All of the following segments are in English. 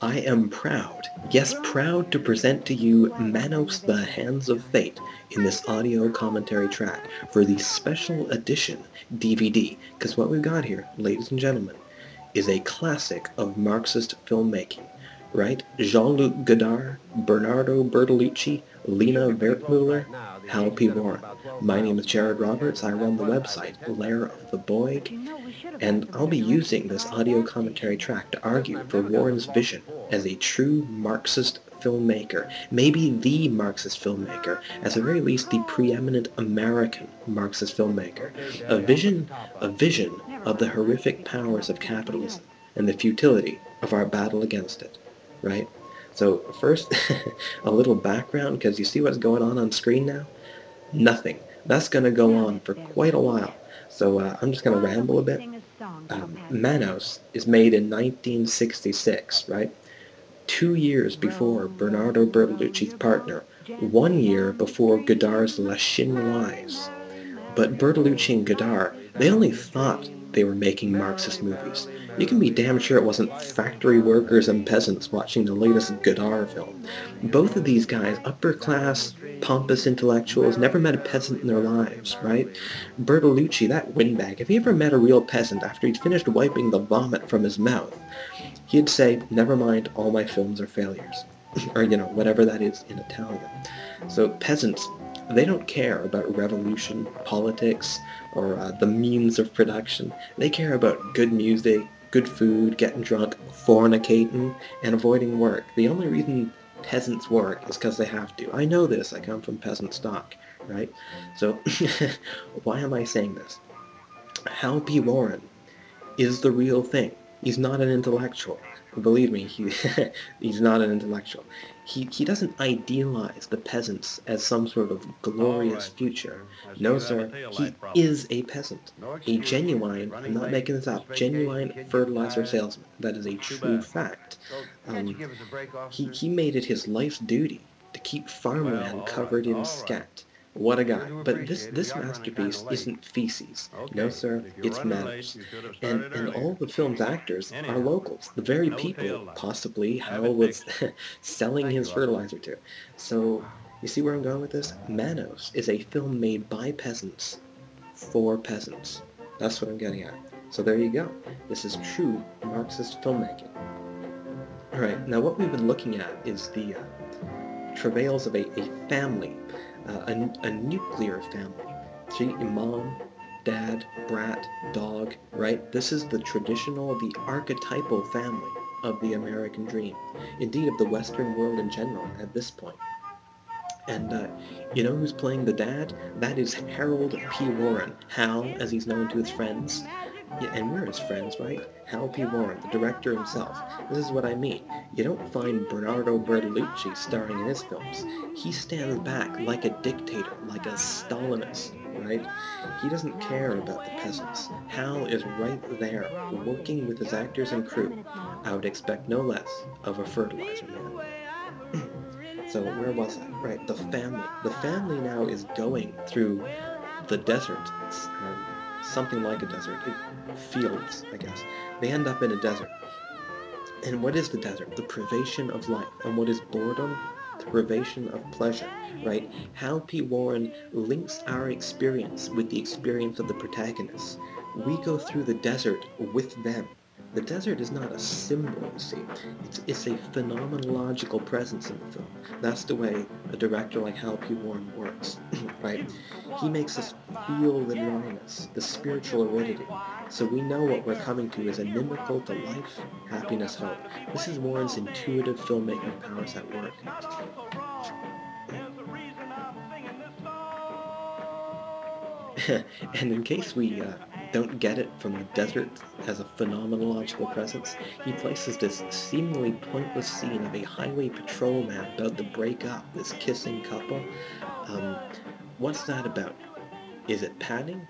I am proud, yes proud to present to you Manos the Hands of Fate in this audio commentary track for the Special Edition DVD, because what we've got here, ladies and gentlemen, is a classic of Marxist filmmaking, right? Jean-Luc Godard, Bernardo Bertolucci, Lena Wertmuller, Hal P. Warren. My name is Jared Roberts. I run the website Lair of the Boig, and I'll be using this audio commentary track to argue for Warren's vision as a true Marxist filmmaker, maybe the Marxist filmmaker, at the very least the preeminent American Marxist filmmaker, a vision of the horrific powers of capitalism and the futility of our battle against it, right? So first, a little background, because you see what's going on screen now? Nothing. That's going to go on for quite a while. So I'm just going to ramble a bit. Manos is made in 1966, right? 2 years before Bernardo Bertolucci's partner, 1 year before Godard's La Chinoise. But Bertolucci and Godard, they only thought they were making Marxist movies. You can be damn sure it wasn't factory workers and peasants watching the latest Godard film. Both of these guys, upper-class, pompous intellectuals, never met a peasant in their lives, right? Bertolucci, that windbag, if he ever met a real peasant after he'd finished wiping the vomit from his mouth, he'd say, never mind, all my films are failures. Or, whatever that is in Italian. So peasants, they don't care about revolution, politics, or the means of production. They care about good music, good food, getting drunk, fornicating, and avoiding work. The only reason peasants work is because they have to. I know this, I come from peasant stock, right? So, why am I saying this? Hal P. Warren is the real thing. He's not an intellectual. Believe me, he's not an intellectual. He doesn't idealize the peasants as some sort of glorious future. No, sir, he is a peasant. A genuine, I'm not making this up, genuine fertilizer salesman. That is a true fact. He made it his life's duty to keep farmland covered in scat. What a guy. But this masterpiece isn't feces. No, sir, it's Manos. And all the film's actors are locals. The very people, possibly, Hal was selling his fertilizer to. So, you see where I'm going with this? Manos is a film made by peasants for peasants. That's what I'm getting at. So there you go. This is true Marxist filmmaking. Alright, now what we've been looking at is the travails of a family. A nuclear family. See, mom, dad, brat, dog, right? This is the traditional, the archetypal family of the American dream. Indeed, of the Western world in general at this point. And you know who's playing the dad? That is Harold P. Warren. Hal, as he's known to his friends. Yeah, and we're his friends, right? Hal P. Warren, the director himself. This is what I mean. You don't find Bernardo Bertolucci starring in his films. He stands back like a dictator, like a Stalinist, right? He doesn't care about the peasants. Hal is right there, working with his actors and crew. I would expect no less of a fertilizer man. So where was I? Right, the family. The family now is going through the desert. Something like a desert. Fields, I guess. They end up in a desert. And what is the desert? The privation of life. And what is boredom? The privation of pleasure, right? Hal P. Warren links our experience with the experience of the protagonists. We go through the desert with them. The desert is not a symbol, you see. It's a phenomenological presence in the film. That's the way a director like Hal P. Warren works, right? He makes us feel the dryness, the spiritual aridity, so we know what we're coming to is inimical to life, happiness, hope. This is Warren's intuitive filmmaking powers at work. And in case we don't get it from the desert as a phenomenological presence, he places this seemingly pointless scene of a highway patrolman about to break up this kissing couple. What's that about? Is it padding?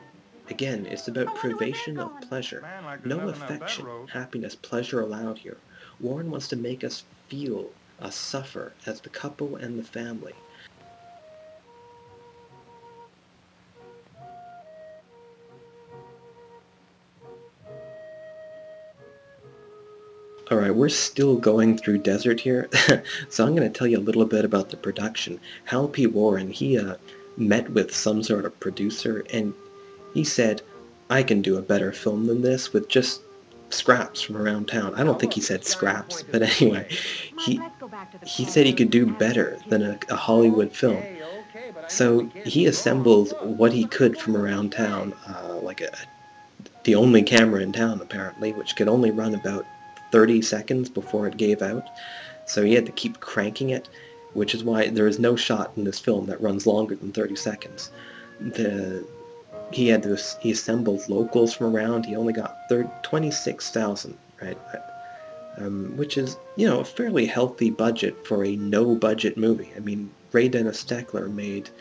Again, it's about privation of pleasure. No affection, happiness, pleasure allowed here. Warren wants to make us feel, us suffer, as the couple and the family. Alright, we're still going through desert here, so I'm going to tell you a little bit about the production. Hal P. Warren, he met with some sort of producer, and he said, I can do a better film than this with just scraps from around town. I don't think he said scraps, but anyway, he said he could do better than a Hollywood film. So he assembled what he could from around town, the only camera in town apparently, which could only run about 30 seconds before it gave out. So he had to keep cranking it, which is why there is no shot in this film that runs longer than 30 seconds. He assembled locals from around. He only got 26,000, right? Which is, a fairly healthy budget for a no-budget movie. I mean, Ray Dennis Steckler made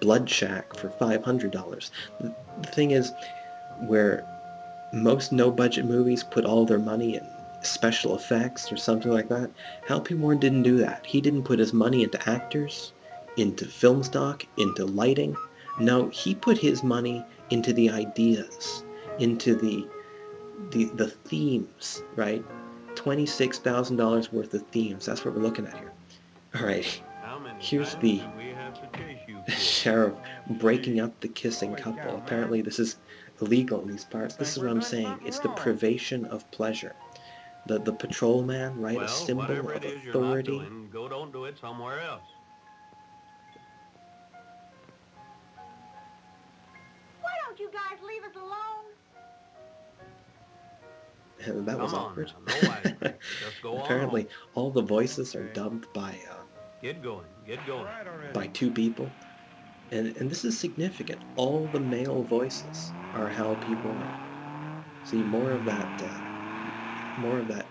Blood Shack for $500. The thing is, where most no-budget movies put all their money in special effects or something like that, Hal P. Warren didn't do that. He didn't put his money into actors, into film stock, into lighting. No, he put his money into the ideas, into the themes, right? $26,000 worth of themes. That's what we're looking at here. All right, here's the sheriff breaking up the kissing couple. Apparently this is illegal in these parts. This is what I'm saying. It's the privation of pleasure. The patrolman, right? A symbol of authority. Go don't do it somewhere else. Why don't you guys leave us alone? That was awkward. Just go Apparently, all the voices are dubbed by get going. by two people, and this is significant. All the male voices are Hal P. Warren. See, more of that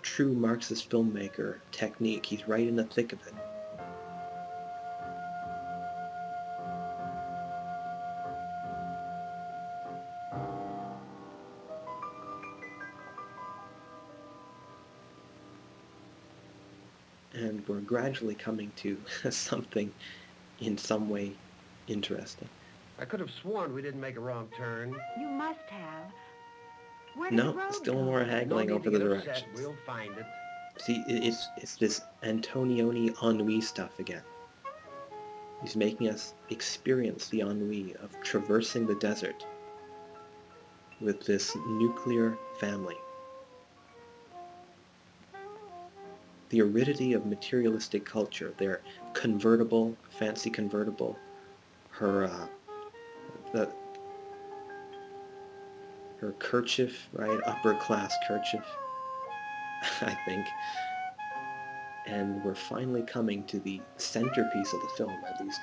true Marxist filmmaker technique. He's right in the thick of it. And we're gradually coming to something in some way interesting. I could have sworn we didn't make a wrong turn. You must have. Where did No, the road still go? more haggling No over need to the get upset. directions. We'll find it. See, it's this Antonioni ennui stuff again. He's making us experience the ennui of traversing the desert with this nuclear family. The aridity of materialistic culture, their convertible, fancy convertible, her kerchief, right, upper class kerchief, I think. And we're finally coming to the centerpiece of the film, at least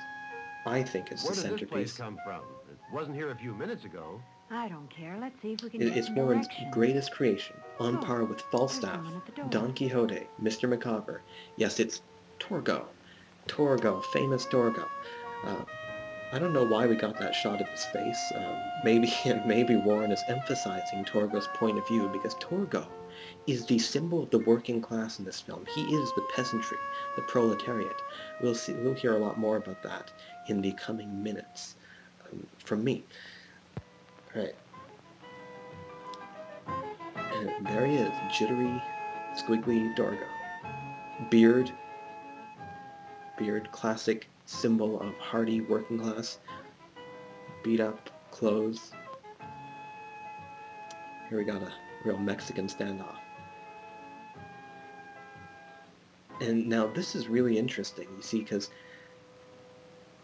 I think it's the Where did this place centerpiece. come from? It wasn't here a few minutes ago. I don't care. Let's see if we can get It's some Warren's directions. greatest creation, on Oh, par with Falstaff, someone at the door. Don Quixote, Mr. Micawber. Yes, it's Torgo. Torgo, famous Torgo. I don't know why we got that shot of his face. Maybe Warren is emphasizing Torgo's point of view, because Torgo is the symbol of the working class in this film. He is the peasantry, the proletariat. We'll hear a lot more about that in the coming minutes from me. All right. And there he is, jittery, squiggly Torgo. Beard, classic symbol of hardy working class. Beat up clothes. Here we got a real Mexican standoff. And now this is really interesting, you see, because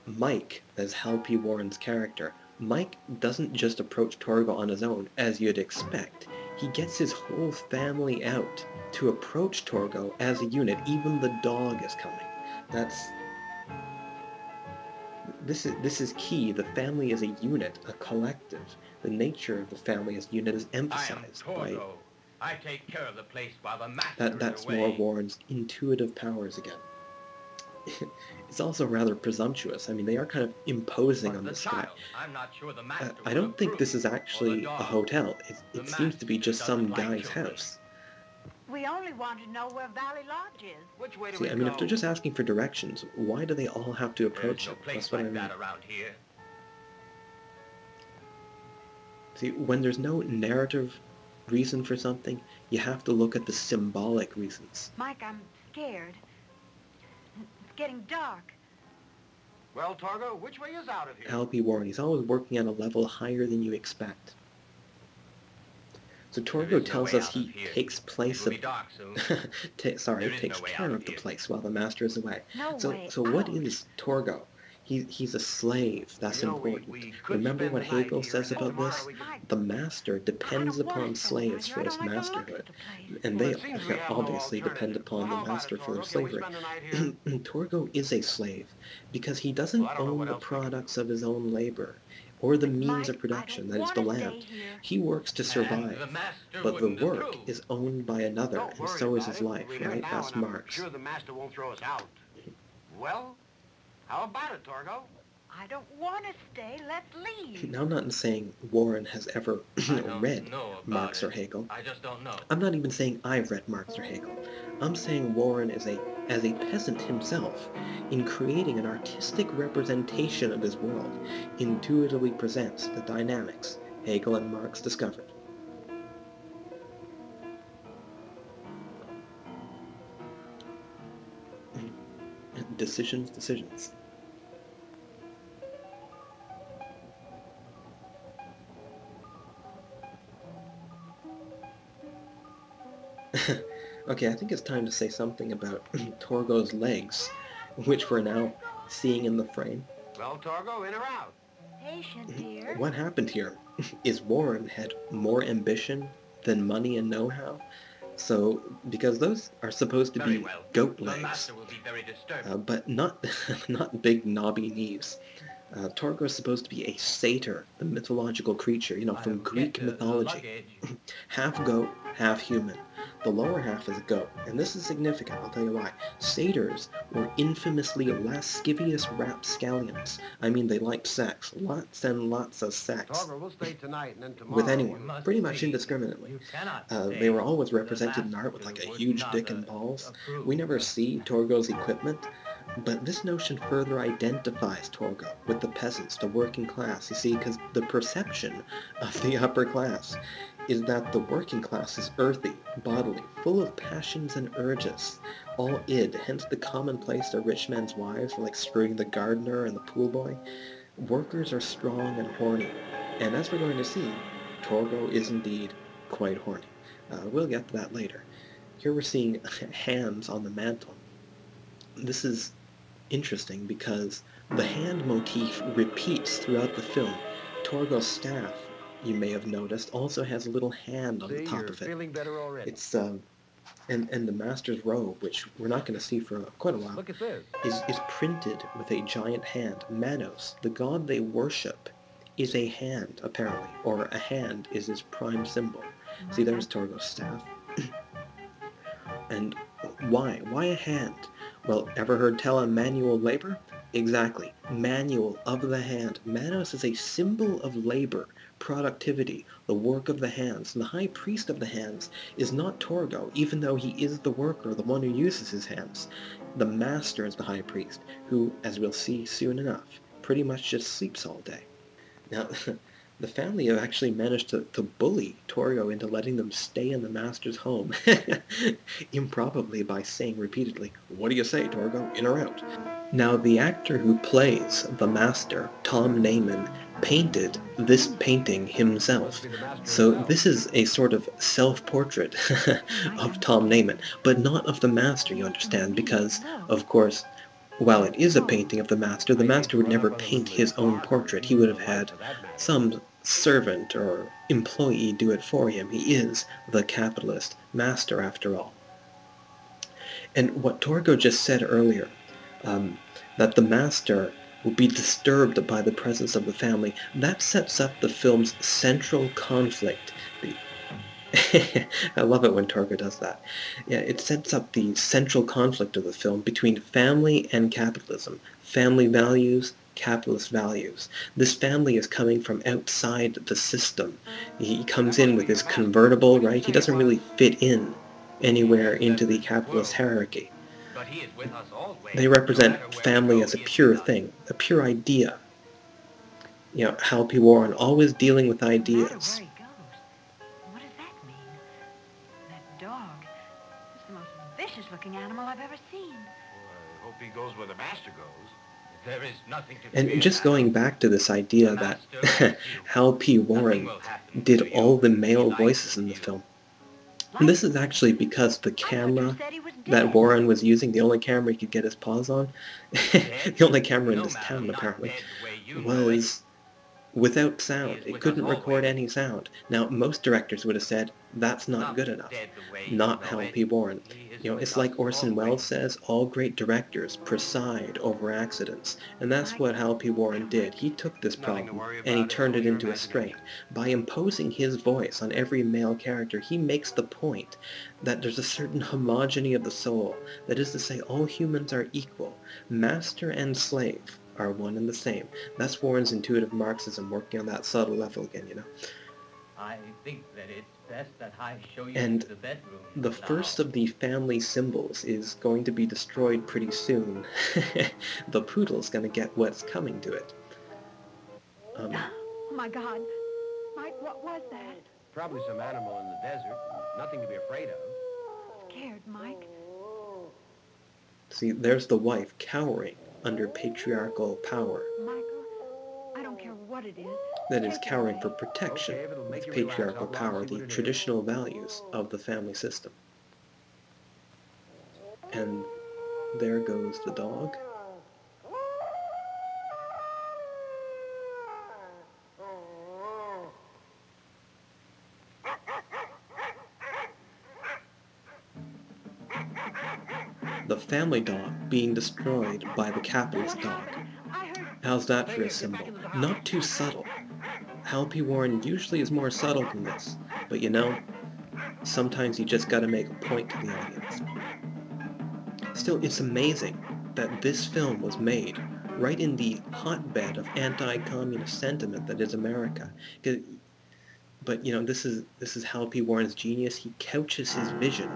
Mike, as Hal P. Warren's character, Mike doesn't just approach Torgo on his own, as you'd expect. He gets his whole family out to approach Torgo as a unit. Even the dog is coming. This is key. The family is a unit, a collective. The nature of the family as a unit is emphasized. I take care of the place while the master That's more Warren's intuitive powers again. It's also rather presumptuous. I mean, they are kind of imposing on this guy. I'm not sure the master I don't think this is actually a hotel. It seems to be just some guy's house. We only want to know where Valley Lodge is. Which way do See, we I mean, go? if they're just asking for directions, why do they all have to approach There's no it? place That's what I like mean. that around here. See, when there's no narrative reason for something, you have to look at the symbolic reasons. Mike, I'm scared. It's getting dark. Well, Torgo, which way is out of here? Hal P warned, he's always working at a level higher than you expect. So Torgo tells us he takes place of takes care of the place while the master is away. So what is Torgo? He's a slave. That's important. Remember what Hegel says about this? The master depends upon slaves for his masterhood, and they obviously depend upon the master for their slavery. Torgo is a slave because he doesn't own the products of his own labor or the means of production, that is the land. He works to survive, but the work is owned by another, and so is his life, right? That's Marx. I'm sure the master won't throw us out. Well, how about it, Torgo? I don't want to stay. Let's leave. Now, I'm not saying Warren has ever read Marx or Hegel. I just don't know. I'm not even saying I've read Marx or Hegel. I'm saying Warren as a peasant himself, in creating an artistic representation of his world, intuitively presents the dynamics Hegel and Marx discovered. Decisions. Okay, I think it's time to say something about Torgo's legs, which we're now seeing in the frame. Well, Torgo, in or out? Patient, dear. What happened here is Warren had more ambition than money and know-how. So, because those are supposed to be goat legs, The master will be very disturbed. but not big knobby knees. Torgo is supposed to be a satyr, the mythological creature, from Greek mythology. Half goat, half human. The lower half is a goat, and this is significant, I'll tell you why. Satyrs were infamously lascivious rapscallions. I mean, they liked sex. Lots and lots of sex. Torgo, we'll stay tonight and then tomorrow. With anyone, pretty much indiscriminately. You cannot They were always represented in art with like a huge dick and balls. We never see Torgo's equipment, but this notion further identifies Torgo with the peasants, the working class, you see, because the perception of the upper class is that the working class is earthy, bodily, full of passions and urges, all id, hence the commonplace of rich men's wives, like screwing the gardener and the pool boy. Workers are strong and horny, and as we're going to see, Torgo is indeed quite horny. We'll get to that later. Here we're seeing hands on the mantle. This is interesting because the hand motif repeats throughout the film. Torgo's staff, you may have noticed, also has a little hand on the top of it. Feeling better already. It's and the master's robe, which we're not going to see for quite a while, Look at this. is printed with a giant hand. Manos, the god they worship, is a hand, apparently, or a hand is his prime symbol. See, there's Torgo's staff. And why? Why a hand? Well, ever heard tell on manual labor? Exactly. Manual of the hand. Manos is a symbol of labor, productivity, the work of the hands. And the high priest of the hands is not Torgo, even though he is the worker, the one who uses his hands. The master is the high priest, who, as we'll see soon enough, pretty much just sleeps all day. Now, the family have actually managed to bully Torgo into letting them stay in the master's home, improbably by saying repeatedly, "What do you say, Torgo, in or out?" Now, the actor who plays the master, Tom Naiman, painted this painting himself. So this is a sort of self-portrait of Tom Naiman, but not of the master, you understand, because, of course, while it is a painting of the master would never paint his own portrait. He would have had some servant or employee do it for him. He is the capitalist master, after all. And what Torgo just said earlier, that the master will be disturbed by the presence of the family, that sets up the film's central conflict. I love it when Torgo does that. Yeah, it sets up the central conflict of the film between family and capitalism. Family values, capitalist values. This family is coming from outside the system. He comes in with his convertible, right? He doesn't really fit in anywhere into the capitalist hierarchy. But he is with us always. They represent family as a pure thing, a pure idea. Hal P. Warren, always dealing with No matter ideas. where he goes. What does that mean? the most vicious-looking animal I've ever seen. Well, I hope he goes where the master goes. There is nothing to And fear, just Madam. going back to this idea The that master loves you. Hal P. Warren Nothing will happen did to you. all the male He likes voices in the you. film. And this is actually because the I thought you camera said he was that dead. Warren was using, the only camera he could get his paws on, Dead? the only camera in No, this madam, town not apparently, dead the way you know it. was without He sound. is It with couldn't us record always. any sound. Now, most directors would have said, that's not good enough. Dead the way you Not know Hal it. P. Warren. He is You know, with it's us like Orson always. Welles says, all great directors preside over accidents. And that's Mike, what Hal P. Warren did. He took this Nothing to problem worry and he about, it's turned all it your into a strength. By imposing his voice on every male character, he makes the point that there's a certain homogeny of the soul. That is to say, all humans are equal. Master and slave are one and the same. That's Warren's intuitive Marxism working on that subtle level again, you know. I think that it's best that I show you And the bedroom. the first of the family symbols is going to be destroyed pretty soon. The poodle's going to get what's coming to it. Oh, my God. Mike, what was that? Probably some animal in the desert. Nothing to be afraid of. Scared, Mike. See, there's the wife cowering under patriarchal power. Michael, I don't care what it is. That is, Take it cowering away. for protection Okay, if it'll make with you relax, patriarchal I'll go power, and see the what it is. traditional values of the family system. And there goes the dog. The family dog being destroyed by the capitalist dog. I heard... How's that for a symbol? Not too subtle. Hal P. Warren usually is more subtle than this, but you know, sometimes you just gotta make a point to the audience. Still, it's amazing that this film was made right in the hotbed of anti-communist sentiment that is America. But you know, this is Hal P. Warren's genius. He couches his vision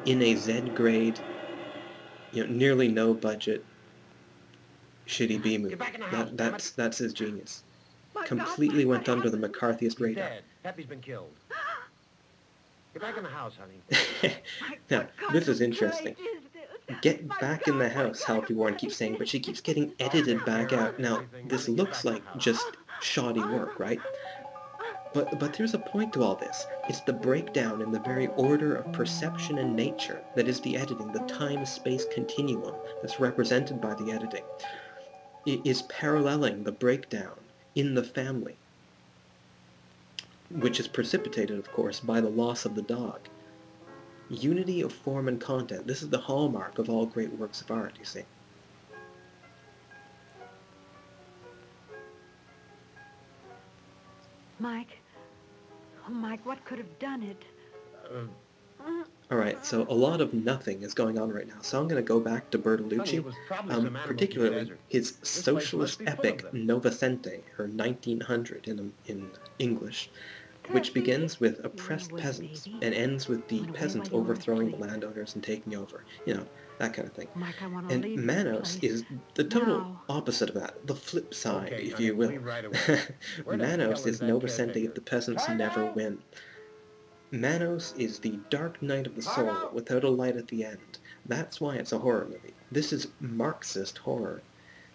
in a Z-grade, you know, nearly no budget, shitty B movie. Get back in the house, That's his genius. My God, Completely Mike, went what under the happened? McCarthyist He's radar. dead. Peppy's been killed. Get back in the house, honey. Mike, Now, what kind this is of interesting. place is this? Get My back in the God, what house, Hal kind P. of Warren keeps place saying, is but she this? keeps getting edited back out. Now, this looks like just shoddy work, right? But there's a point to all this. It's the breakdown in the very order of perception and nature that is the editing, the time-space continuum that's represented by the editing. It is paralleling the breakdown in the family, which is precipitated, of course, by the loss of the dog. Unity of form and content. This is the hallmark of all great works of art, you see. Mike. Oh, Mike, what could have done it? Alright, so a lot of nothing is going on right now, so I'm going to go back to Funny, Bertolucci, it was probably some animal from the particularly desert. his place socialist must be full of epic them. Novecente, or 1900 in English, which begins with oppressed peasants and ends with the peasants overthrowing the landowners and taking over, you know, that kind of thing. Mike, I want to And leave this Manos place. is the total Now. opposite of that, the flip side, Okay, if honey, you will. leave right away. Where the Manos hell is is that Novecente caretaker? if the peasants never win. Manos is the dark night of the soul without a light at the end. That's why it's a horror movie. This is Marxist horror.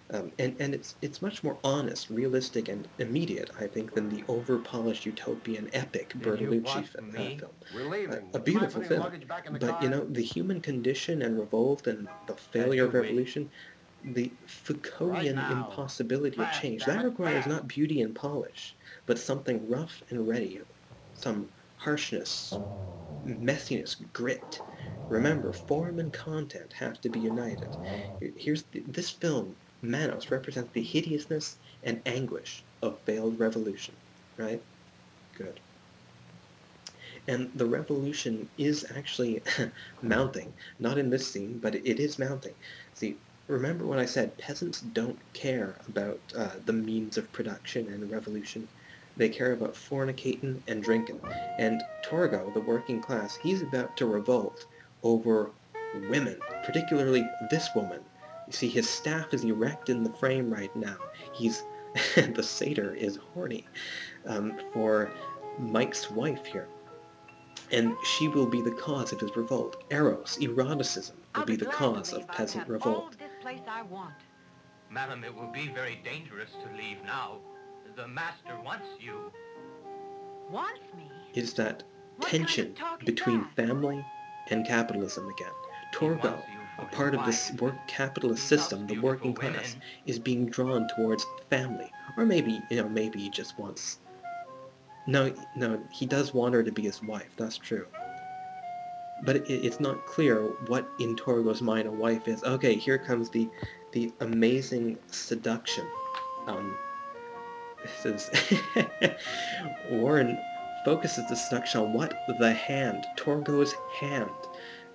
And it's much more honest, realistic, and immediate, I think, than the over-polished utopian epic Bertolucci film. We're leaving. A beautiful Mind putting film, luggage back in the but car? you know, the human condition and revolt and the failure of you wish. revolution, the Foucauldian Right now. impossibility of Fast, change, damn that it, requires fast. not beauty and polish, but something rough and ready, some harshness, messiness, grit. Remember, form and content have to be united. This film, Manos, represents the hideousness and anguish of failed revolution, right? Good. And the revolution is actually mounting. Not in this scene, but it is mounting. See, remember what I said, peasants don't care about the means of production and revolution. They care about fornicating and drinking. And Torgo, the working class, he's about to revolt over women, particularly this woman. You see, his staff is erect in the frame right now. The satyr is horny for Mike's wife here. and she will be the cause of his revolt. Eros, eroticism, will I'll be be the glad to cause leave. of I've peasant got all revolt. this place I want. Madam, it will be very dangerous to leave now. The master wants you. Wants me? Is that What kind of tension talk is between that? family and capitalism again. He Torgo, wants you a for his part of this wife. capitalist He loves system, the beautiful working class, women. is being drawn towards family. Or maybe, maybe he just wants... No, he does want her to be his wife, that's true. But it's not clear what in Torgo's mind a wife is. Okay, here comes the amazing seduction. This is... Warren focuses the seduction on what? The hand. Torgo's hand.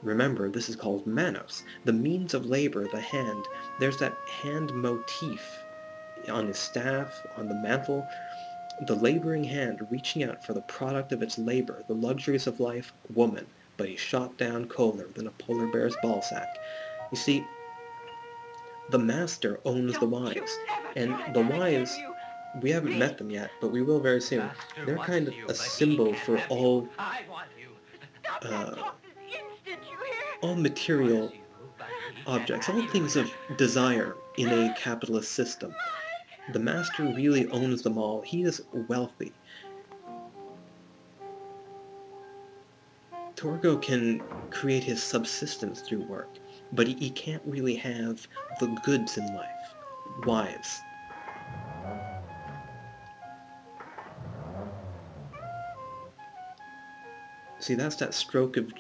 Remember, this is called Manos. The means of labor, the hand. There's that hand motif on his staff, on the mantle. The laboring hand reaching out for the product of its labor, the luxuries of life, woman. But he shot down colder than a polar bear's ballsack. You see, the master owns the wives, and the wives, we haven't met them yet, but we will very soon. Master They're wants kind of you, a but he symbol can't for have you. all I want you. Stop that talk this instant, you hear? all material Wants you, but he can't objects, have all you. things of desire in a capitalist system. The master really owns them all. He is wealthy. Torgo can create his subsistence through work, but he can't really have the goods in life. Wives. See, that's that stroke of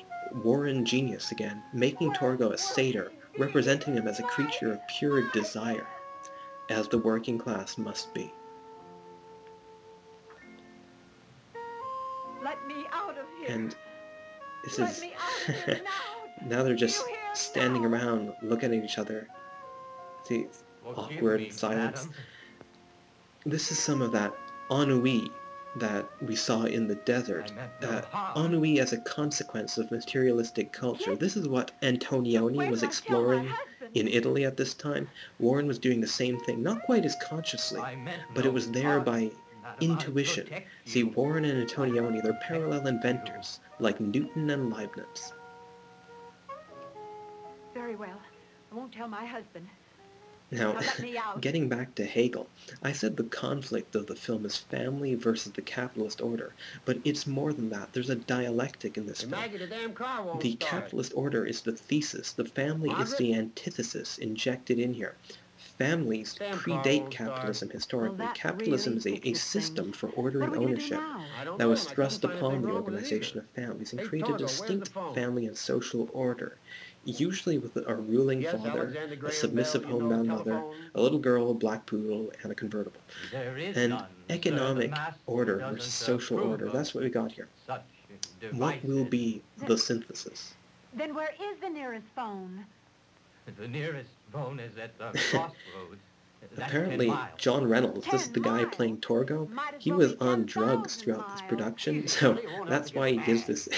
Warren genius again, making Torgo a satyr, representing him as a creature of pure desire, as the working class must be. Let me out of here. And this Let is... me out of here now. now they're just You hear? standing No. around, looking at each other. See, Forgive awkward me, silence. madam. This is some of that ennui that we saw in the desert. I meant no harm. Ennui as a consequence of materialistic culture. This is what Antonioni Where was did I tell my exploring husband? in Italy at this time. Warren was doing the same thing, not quite as consciously, I meant but no it was there harm, by madam. I intuition. protect See, you. Warren and Antonioni, they're protect parallel you. inventors, like Newton and Leibniz. Very well. I won't tell my husband. Now, Now let me out. getting back to Hegel, I said the conflict of the film is family versus the capitalist order, but it's more than that. There's a dialectic in this Hey, film. Maggie, the damn car won't The start. capitalist order is the thesis. The family is the antithesis injected in here. Families Damn car predate won't capitalism Well, historically. that capitalism really is a fixes system things. for What ordering are we gonna do ownership now? I don't that know, was and I couldn't thrust find upon anything the wrong with it organization either. of families and Hey, created a Torgo, where's the distinct phone? family and social order, usually with a ruling Yes, father, Alexander a Graham submissive Bell, you know, homebound mother, telephone. a little girl, a black poodle, and a convertible. There is And none, sir. economic The master order doesn't versus social approve order, of that's what we got here. Such What will devices. be the synthesis? Then where is the nearest phone? The nearest phone is at the crossroads. That's Apparently, 10 miles. John Reynolds, this is 10 the guy miles? playing Torgo, Might as he well was be on 10,000 drugs throughout this miles. production, Easy, so buddy, it won't that's help to why he get gives mad. this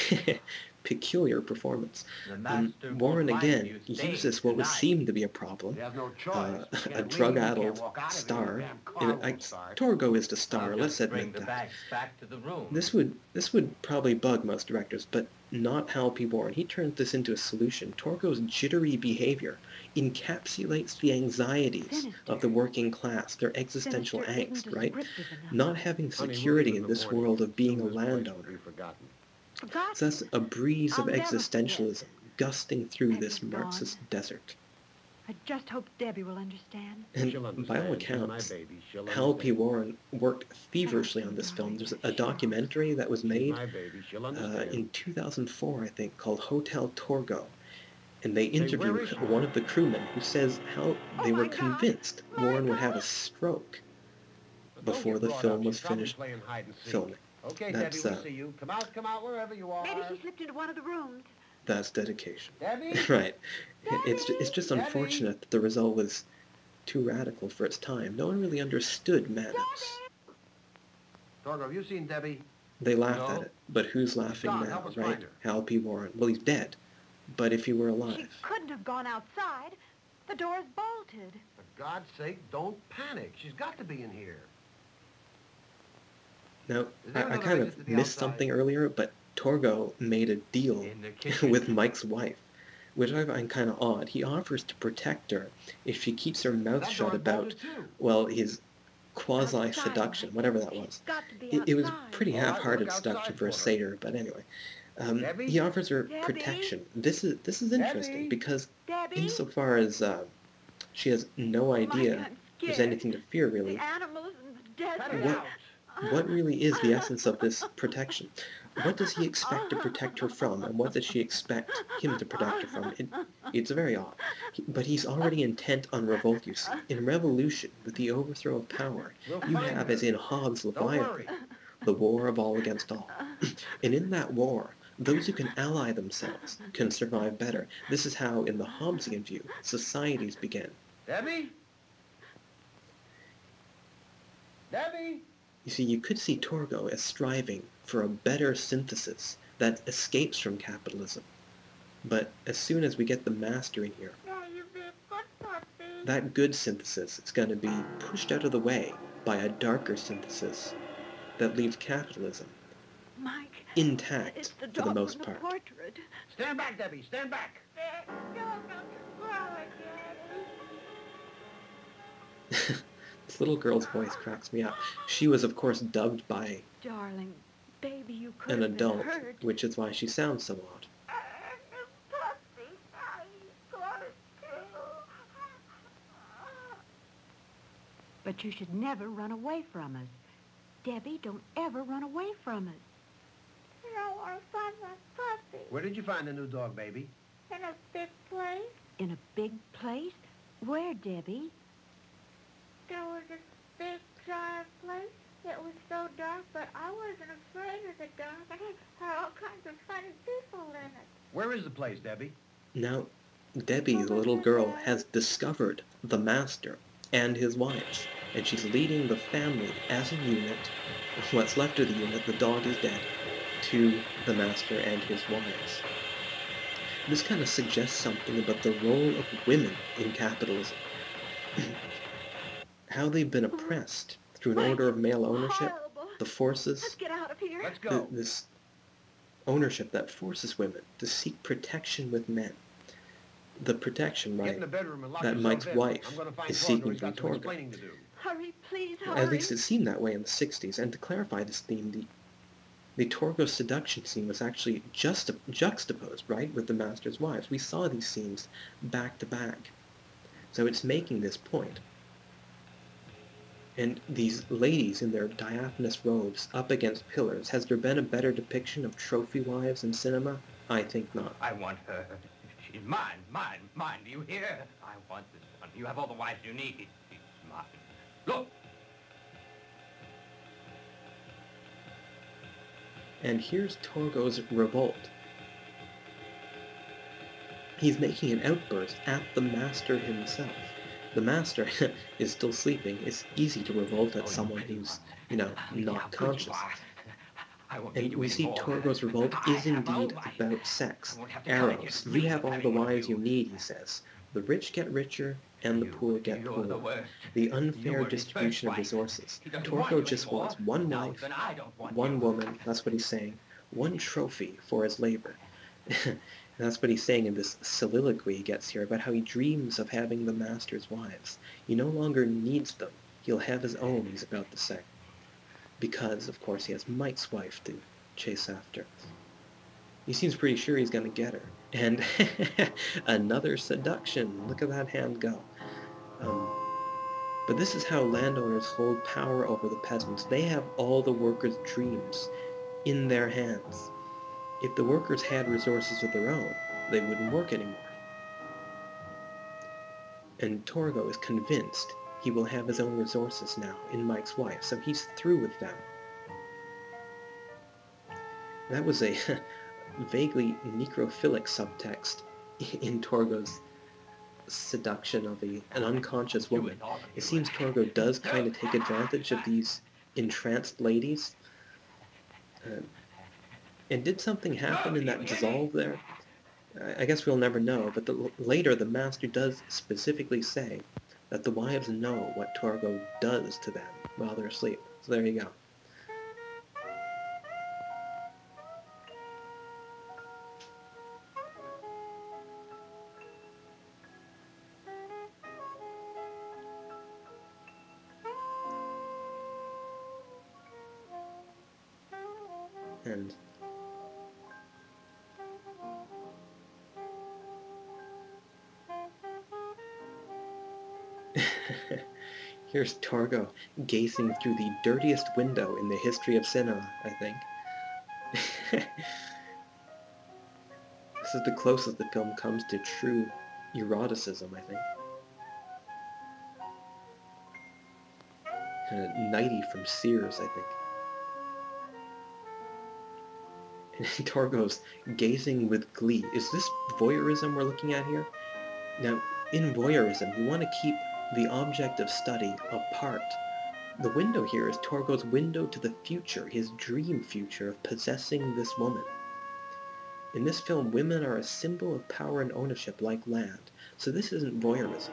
peculiar performance. The master Warren, won't mind again, you staying uses what would tonight. seem to be a problem. He has no choice. Uh, You a can't leave, you drug-addled can't walk out of here, star. the damn car won't start. Torgo is the star, I'll let's just bring admit the that. bags back to the room. This would probably bug most directors, but not Hal P. Warren. He turns this into a solution. Torgo's jittery behavior encapsulates the anxieties of the working class, their existential Sinister angst, right? isn't descriptive enough. Not having Honey, we'll security leave in the this morning. world of being a Soon this place will landowner. be forgotten. Forgotten. So that's a breeze of I'll never existentialism gusting through Debbie's this Marxist gone. desert. I just hope Debbie will understand. She'll And by all understand. She's my accounts, baby. She'll Hal P. understand. Warren worked feverishly on this film. There's a documentary that was She's made my baby. She'll understand. in 2004, I think, called Hotel Torgo. And they Say, where interview is she? one of the crewmen who says how they Oh were my God. convinced My Warren would have a God. stroke But don't before get the brought film up. was She's probably finished playing hide and seek. filming. Okay, That's, Debbie, we'll see you. Come out wherever you are. Maybe she slipped into one of the rooms. That's dedication. Debbie? Right. It's just Debbie? unfortunate that the result was too radical for its time. No one really understood Manos. Torgo, have you seen Debbie? They laughed No. at it. But who's laughing gone. now, Help us right? find her. Hal P. Warren. Well, he's dead. But if he were She alive... couldn't have gone outside. The door's bolted. For God's sake, don't panic. She's got to be in here. Now, Is there I another kind exit to of the missed outside? something earlier, but Torgo made a deal In the kitchen. with Mike's wife, which I find kind of odd. He offers to protect her if she keeps her mouth That shut door about, bolted too. well, his quasi-seduction, Outside, whatever Mike. that was. It's got to be It was outside. pretty All right, half-hearted look seduction outside for a for her. satyr, but anyway. Debbie? He offers her Debbie? protection. This is interesting Debbie? because Debbie? insofar as she has no idea Mike, I'm there's scared. anything to fear, really, The animals in the Cut desert. it What- out. what really is the essence of this protection? What does he expect to protect her from, and what does she expect him to protect her from? It's very odd. But he's already intent on revolt, you see. In revolution, with the overthrow of power, We'll you find have, her. as in Hobbes' Don't Leviathan, worry. the war of all against all. And in that war, those who can ally themselves can survive better. This is how, in the Hobbesian view, societies begin. Debbie? Debbie? You see, you could see Torgo as striving for a better synthesis that escapes from capitalism. But as soon as we get the master in here, that good synthesis is going to be pushed out of the way by a darker synthesis that leaves capitalism Mike, intact it's the for the dog most from the part. portrait. Stand back, Debbie. Stand back. This little girl's voice cracks me up. She was, of course, dubbed by Darling, baby, you could an have been adult, hurt. which is why she sounds so odd. But you should never run away from us. Debbie, don't ever run away from us. Where did you find the new dog, baby? In a big place? Where, Debbie? There was this big giant place. It was so dark, but I wasn't afraid of the dark. And it had all kinds of funny people in it. Where is the place, Debbie? Now, Debbie, the little girl, has discovered the master and his wives, and she's leading the family as a unit, what's left of the unit, the dog is dead, to the master and his wives. This kind of suggests something about the role of women in capitalism. How they've been oppressed through an order of male ownership, Horrible. the forces, Let's get out of here. Let's go. this ownership that forces women to seek protection with men. The protection, Get right, in the bedroom and lock that yourself Mike's in. wife I'm gonna find is Torgo. seeking He's got from some Torgo. explaining to do. Hurry, please hurry. At least it seemed that way in the 60s, and to clarify this theme, the Torgo seduction scene was actually juxtaposed, right, with the master's wives. We saw these scenes back to back. So it's making this point. And these ladies in their diaphanous robes up against pillars, has there been a better depiction of trophy wives in cinema? I think not. I want her. She's mine, mine, mine. Do you hear? I want this one. You have all the wives you need. She's mine. Look! And here's Torgo's revolt. He's making an outburst at the master himself. The master is still sleeping. It's easy to revolt at someone who's, not conscious. And we see Torgo's revolt is indeed about sex. Arrows. You have all the wives you need, he says. The rich get richer, and the poor get poorer. The unfair distribution of resources. Torgo just wants one wife, one woman, that's what he's saying, one trophy for his labor. And that's what he's saying in this soliloquy he gets here about how he dreams of having the master's wives. He no longer needs them. He'll have his own, he's about to say. Because, of course, he has Mike's wife to chase after. He seems pretty sure he's going to get her. And another seduction. Look at that hand go. But this is how landowners hold power over the peasants. They have all the workers' dreams in their hands. If the workers had resources of their own, they wouldn't work anymore. And Torgo is convinced he will have his own resources now in Mike's wife, so he's through with them. That was a vaguely necrophilic subtext in Torgo's seduction of an unconscious woman. It seems Torgo does kind of take advantage of these entranced ladies. And did something happen in that dissolve there? I guess we'll never know, but later the master does specifically say that the wives know what Torgo does to them while they're asleep. So there you go. And here's Torgo gazing through the dirtiest window in the history of cinema, I think. This is the closest the film comes to true eroticism, I think. Nighty from Sears, I think. And Torgo's gazing with glee. Is this voyeurism we're looking at here? Now, in voyeurism, you want to keep the object of study apart. The window here is Torgo's window to the future, his dream future of possessing this woman. In this film, women are a symbol of power and ownership like land, so this isn't voyeurism.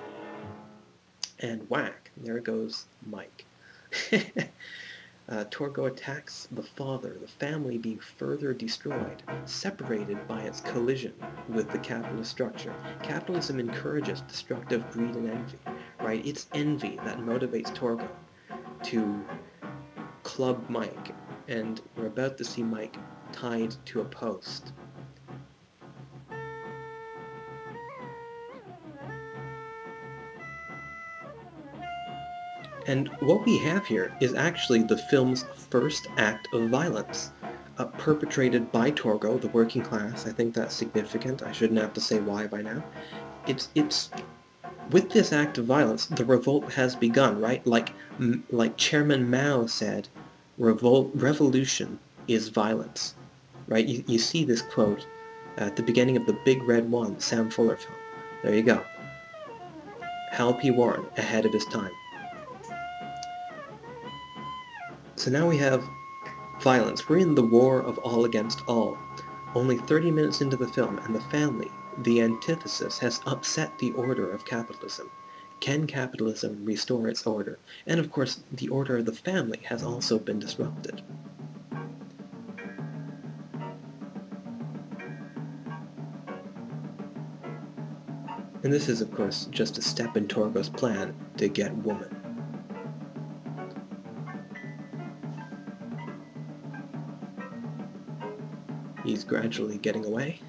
And whack, there goes Mike. Torgo attacks the father, the family being further destroyed, separated by its collision with the capitalist structure. Capitalism encourages destructive greed and envy, right? It's envy that motivates Torgo to club Mike, and we're about to see Mike tied to a post. And what we have here is actually the film's first act of violence, perpetrated by Torgo, the working class. I think that's significant. I shouldn't have to say why by now. It's with this act of violence, the revolt has begun, right? Like Chairman Mao said, revolution is violence, right? You see this quote at the beginning of the Big Red One, Sam Fuller film. There you go. Hal P. Warren, ahead of his time. So now we have violence. We're in the war of all against all. Only 30 minutes into the film, and the family, the antithesis, has upset the order of capitalism. Can capitalism restore its order? And of course, the order of the family has also been disrupted. And this is, of course, just a step in Torgo's plan to get woman. He's gradually getting away.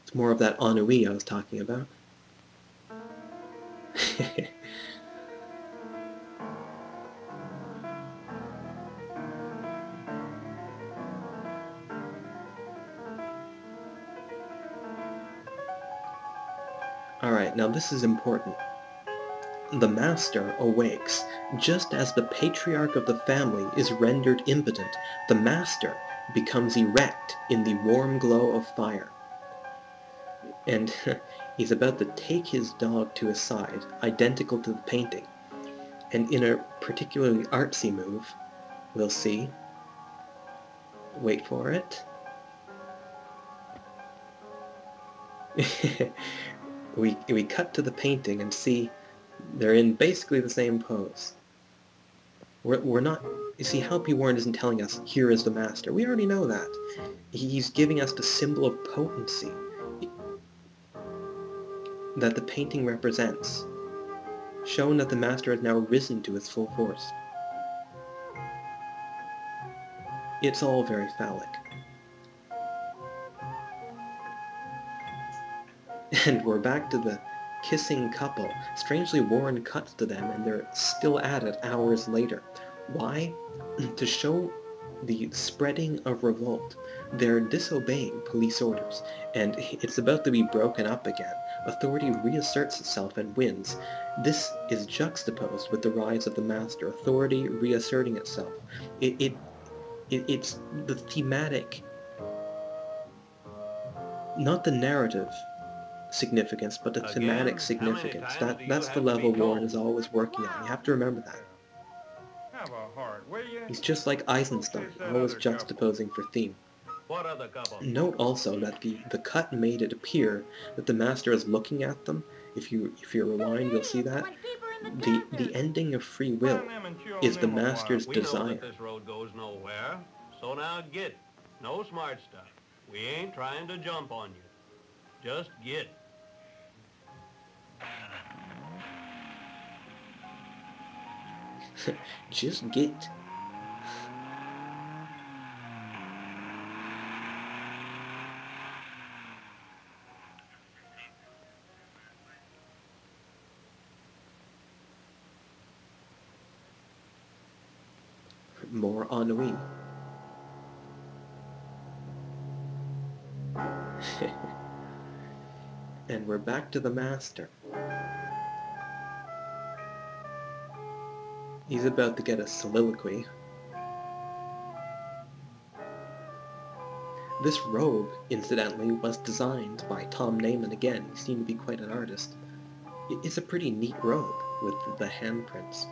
It's more of that ennui I was talking about. Alright, now this is important. The master awakes. Just as the patriarch of the family is rendered impotent, the master becomes erect in the warm glow of fire. And he's about to take his dog to his side, identical to the painting. And in a particularly artsy move, we'll see. Wait for it. we cut to the painting and see they're in basically the same pose. We're not... You see, Hal P. Warren isn't telling us, here is the master. We already know that. He's giving us the symbol of potency that the painting represents, showing that the master has now risen to his full force. It's all very phallic. And we're back to the kissing couple. Strangely, Warren cuts to them and they're still at it hours later. Why? To show the spreading of revolt. They're disobeying police orders, and it's about to be broken up again. Authority reasserts itself and wins. This is juxtaposed with the rise of the master, authority reasserting itself. It's the thematic, not the narrative significance, but the thematic significance. That's the level Warren is always working on. You have to remember that. Have a heart, will you? He's just like Eisenstein, always juxtaposing for theme. What other couple? Note also that the cut made it appear that the master is looking at them. If you rewind, you'll see that. The ending of free will is the master's desire. We know that this road goes nowhere, so now get. No smart stuff. We ain't trying to jump on you. Just get. Just get. More ennui. And we're back to the master. He's about to get a soliloquy. This robe, incidentally, was designed by Tom Naiman again. He seemed to be quite an artist. It's a pretty neat robe with the handprints.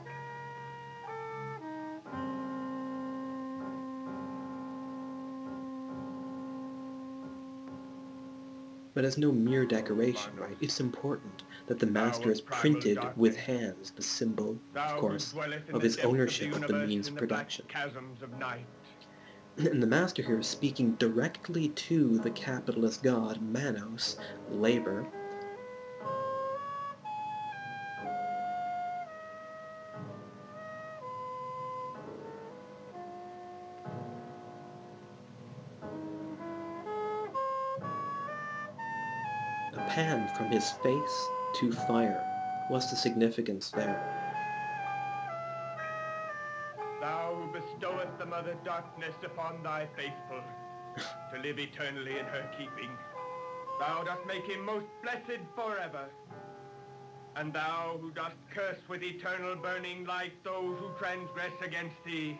But as no mere decoration, right? It's important that the master has printed with hands the symbol, of course, of his ownership of the means of production. And the master here is speaking directly to the capitalist god, Manos, labor. A pan from his face to fire. What's the significance there? Thou who bestowest the mother darkness upon thy faithful, to live eternally in her keeping, thou dost make him most blessed forever. And thou who dost curse with eternal burning light those who transgress against thee,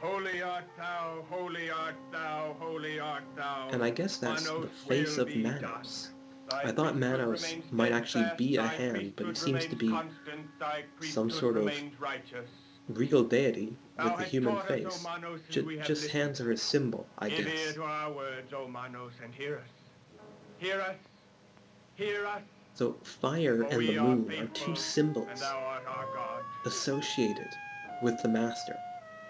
holy art thou, holy art thou, holy art thou. And I guess that's the face of Manos. I thought Manos might actually be a hand, but he seems to be some sort of real deity with a human face. Just hands are a symbol, I guess. Give ear to our words, O Manos, and hear us. Hear us. Hear us. So fire and the moon are two symbols Thou art our God. associated with the master.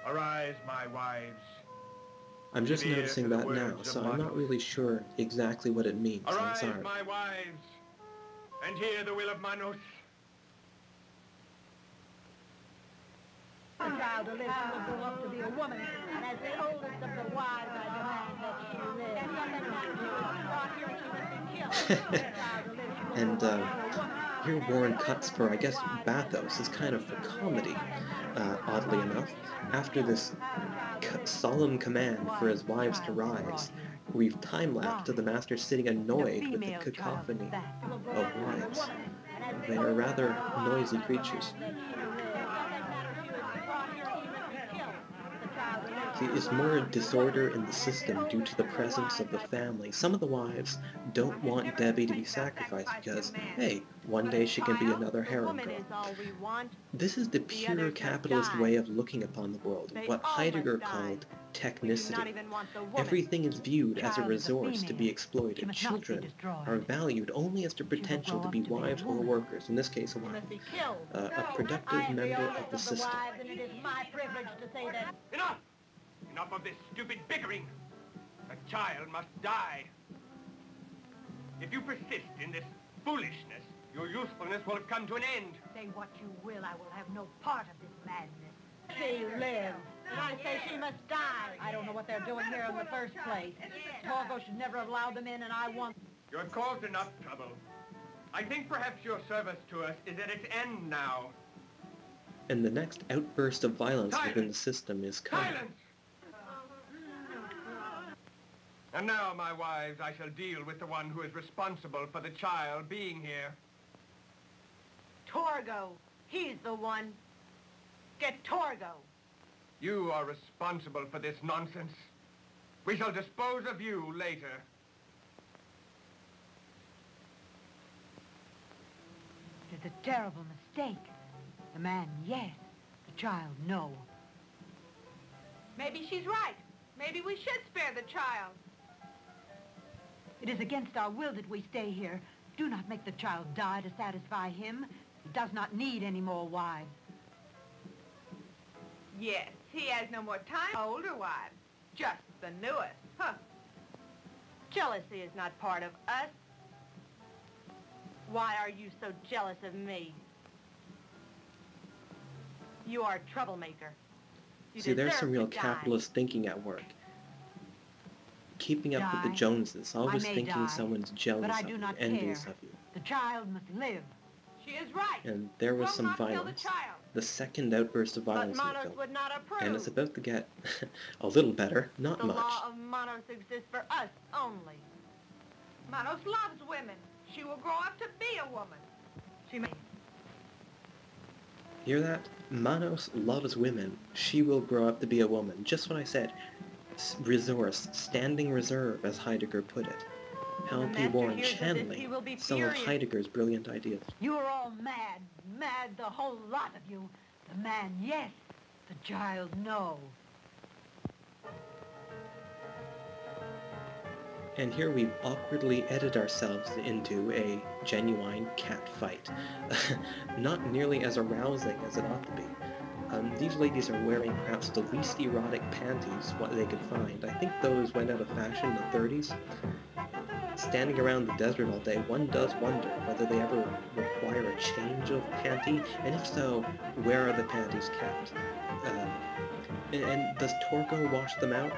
Arise, my wives. I'm just Give ear noticing to the that now, words so of I'm not Manos. really sure exactly what it means. I'm Arise, sorry. my wives, and hear the will of Manos. The child to live will grow up to be a woman, and as the oldest of the wives, I demand that she live. And here Warren cuts for, I guess, bathos is kind of for comedy, oddly enough. After this solemn command for his wives to rise, we've time-lapsed to the master sitting annoyed with the cacophony of wives. They are rather noisy creatures. See, it's more disorder in the system due to the presence of the family. Some of the wives don't want Debbie to be sacrificed because, hey, one day she can be another harem girl. This is the pure capitalist way of looking upon the world, what Heidegger called technicity. Everything is viewed as a resource to be exploited. Children are valued only as their potential to be wives or workers, in this case a wife, a productive member of the system. Enough! Enough of this stupid bickering. A child must die. If you persist in this foolishness, your usefulness will have come to an end. Say what you will, I will have no part of this madness. She lives, and I say she must die. I don't know what they're doing here in the first place. Torgo should never have allowed them in, and I want... You have caused enough trouble. I think perhaps your service to us is at its end now. And the next outburst of violence within the system is coming. Silence! And now, my wives, I shall deal with the one who is responsible for the child being here. Torgo, he's the one. Get Torgo. You are responsible for this nonsense. We shall dispose of you later. It's a terrible mistake. The man, yes. The child, no. Maybe she's right. Maybe we should spare the child. It is against our will that we stay here. Do not make the child die to satisfy him. He does not need any more wives. Yes, he has no more time. Older wives. Just the newest. Huh. Jealousy is not part of us. Why are you so jealous of me? You are a troublemaker. You See, there's some deserve real to die. capitalist thinking at work. Keeping up with the Die. Joneses, always may thinking die, someone's jealous but I of do you, not envious care. of you. The child must live. She is right. And there was Will some not kill the violence. child. The second outburst of But violence in the Manos film. would not approve. And it's about to get a little better, not The much. law of Manos exists for us only. Manos loves women. She will grow up to be a woman. She may... Hear that? Manos loves women. She will grow up to be a woman. Just what I said. Resource, standing reserve, as Heidegger put it. Hal P. master Warren hears of this, channeling he will be some of furious. Heidegger's brilliant ideas. You are all mad, mad, the whole lot of you. The man, yes. The child, no. And here we've awkwardly edited ourselves into a genuine cat fight. Not nearly as arousing as it ought to be. These ladies are wearing perhaps the least erotic panties what they could find. I think those went out of fashion in the 30s. Standing around the desert all day, one does wonder whether they ever require a change of panty, and if so, where are the panties kept? And does Torgo wash them out?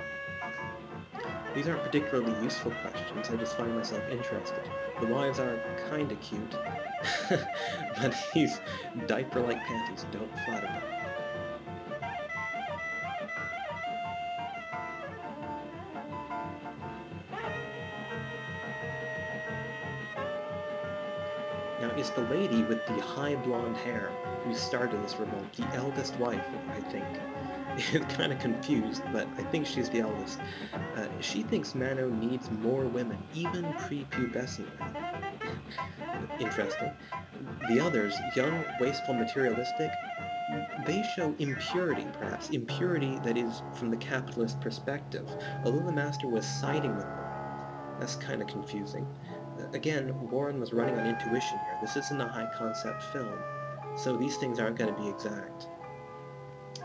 These aren't particularly useful questions, I just find myself interested. The wives are kinda cute, but these diaper-like panties don't flatter me. Now, is the lady with the high blonde hair who started this revolt the eldest wife, I think? It's kind of confused, but I think she's the eldest. She thinks Mano needs more women, even prepubescent women. Interesting. The others, young, wasteful, materialistic, they show impurity, perhaps. Impurity that is from the capitalist perspective, although the master was siding with them. That's kind of confusing. Again, Warren was running on intuition here. This isn't a high-concept film, so these things aren't going to be exact.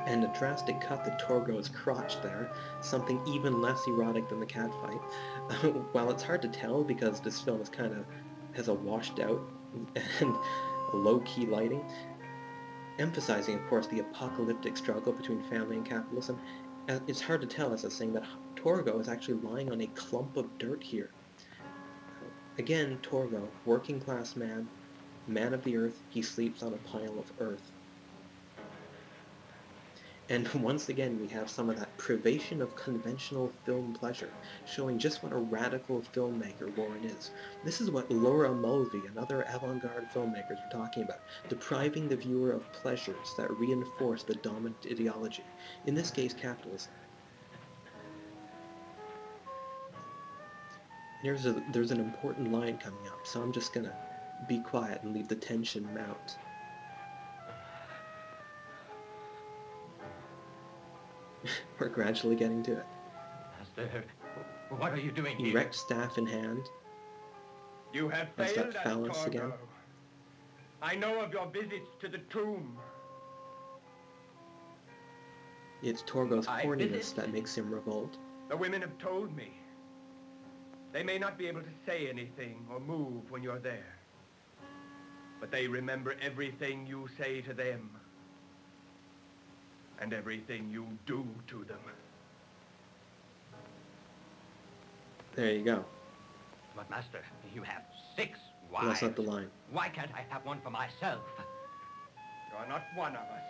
And a drastic cut to Torgo's crotch there, something even less erotic than the cat fight. While it's hard to tell because this film is has a washed out and a low-key lighting, emphasizing, of course, the apocalyptic struggle between family and capitalism, it's hard to tell, as I was saying, that Torgo is actually lying on a clump of dirt here. Again, Torgo, working-class man, man of the earth, he sleeps on a pile of earth. And once again, we have some of that privation of conventional film pleasure, showing just what a radical filmmaker Warren is. This is what Laura Mulvey and other avant-garde filmmakers are talking about, depriving the viewer of pleasures that reinforce the dominant ideology, in this case capitalism. There's an important line coming up, so I'm just gonna be quiet and leave the tension mount. We're gradually getting to it. Master, what are you doing here? Erect staff in hand. You have That's failed that us, phallus Torgo. again. I know of your visits to the tomb. It's Torgo's I horniness visit. that makes him revolt. The women have told me. They may not be able to say anything or move when you're there. But they remember everything you say to them. And everything you do to them. There you go. But, Master, you have 6 Well, wives. that's not the line. Why can't I have one for myself? You're not one of us.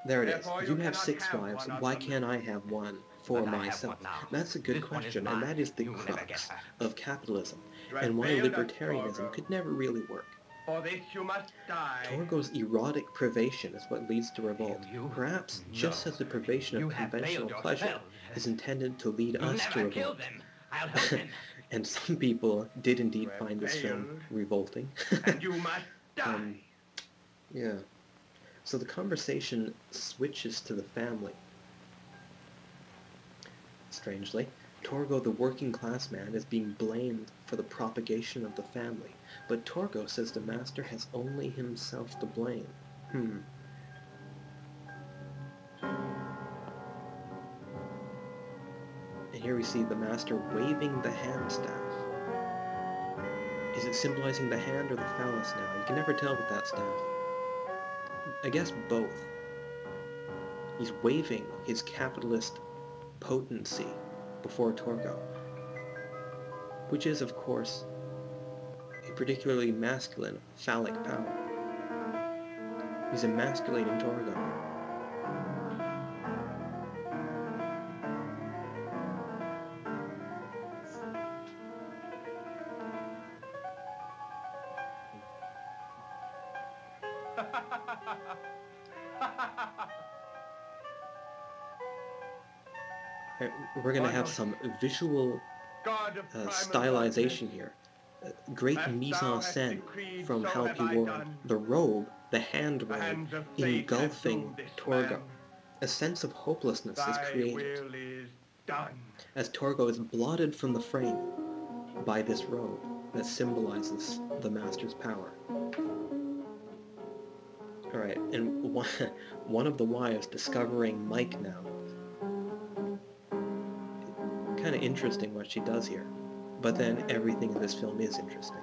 There it is. Therefore, You you have cannot 6 have wives. one of Why them. can't I have one for But I have myself? one now. That's a good This one is question, and mine. that is the You will never crux get her. of capitalism, You have and why failed us, libertarianism Torgo. could never really work. For this you must die. Torgo's erotic privation is what leads to revolt. You- Perhaps no. just as the privation You of have conventional failed pleasure yourselves. is intended to lead You'll us to never kill revolt. them. I'll help them. And some people did indeed You have find this film failed. revolting. And you must die. Yeah. So the conversation switches to the family. Strangely, Torgo, the working class man, is being blamed for the propagation of the family, but Torgo says the master has only himself to blame. And here we see the master waving the hand staff. Is it symbolizing the hand or the phallus now? You can never tell with that staff. I guess both. He's waving his capitalist potency before Torgo, which is, of course, a particularly masculine, phallic power. He's emasculating Torgo. We're going to have some visual stylization here. Great mise-en-scène from Hal P. The robe, the hand robe, engulfing Torgo. A sense of hopelessness is created as Torgo is blotted from the frame by this robe that symbolizes the Master's power. Alright, and one of the wives discovering Mike now. Kind of interesting what she does here. But then everything in this film is interesting.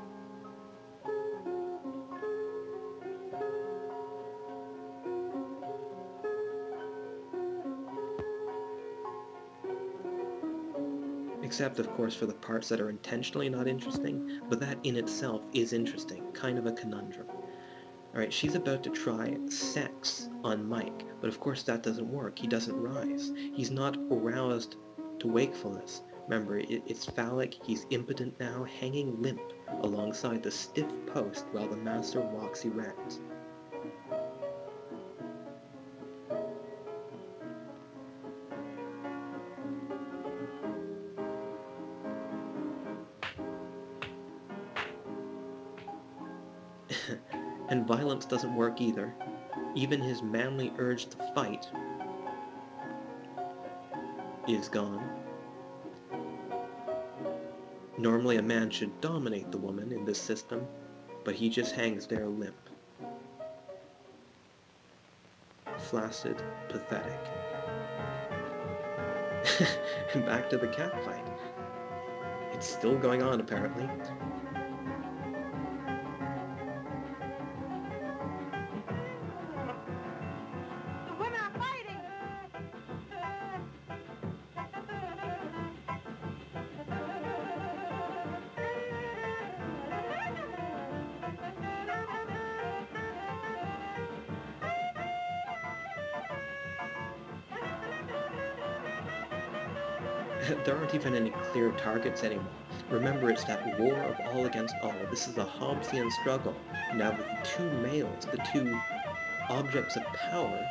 Except, of course, for the parts that are intentionally not interesting, but that in itself is interesting, kind of a conundrum. Alright, she's about to try sex on Mike, but of course that doesn't work. He doesn't rise. He's not aroused to wakefulness. Remember, it's phallic, he's impotent now, hanging limp alongside the stiff post while the Master walks erect. And violence doesn't work either. Even his manly urge to fight is gone. Normally a man should dominate the woman in this system, but he just hangs there limp. Flaccid, pathetic. And back to the cat fight. It's still going on, apparently. There aren't even any clear targets anymore. Remember, it's that war of all against all. This is a Hobbesian struggle. Now the two males, the two objects of power,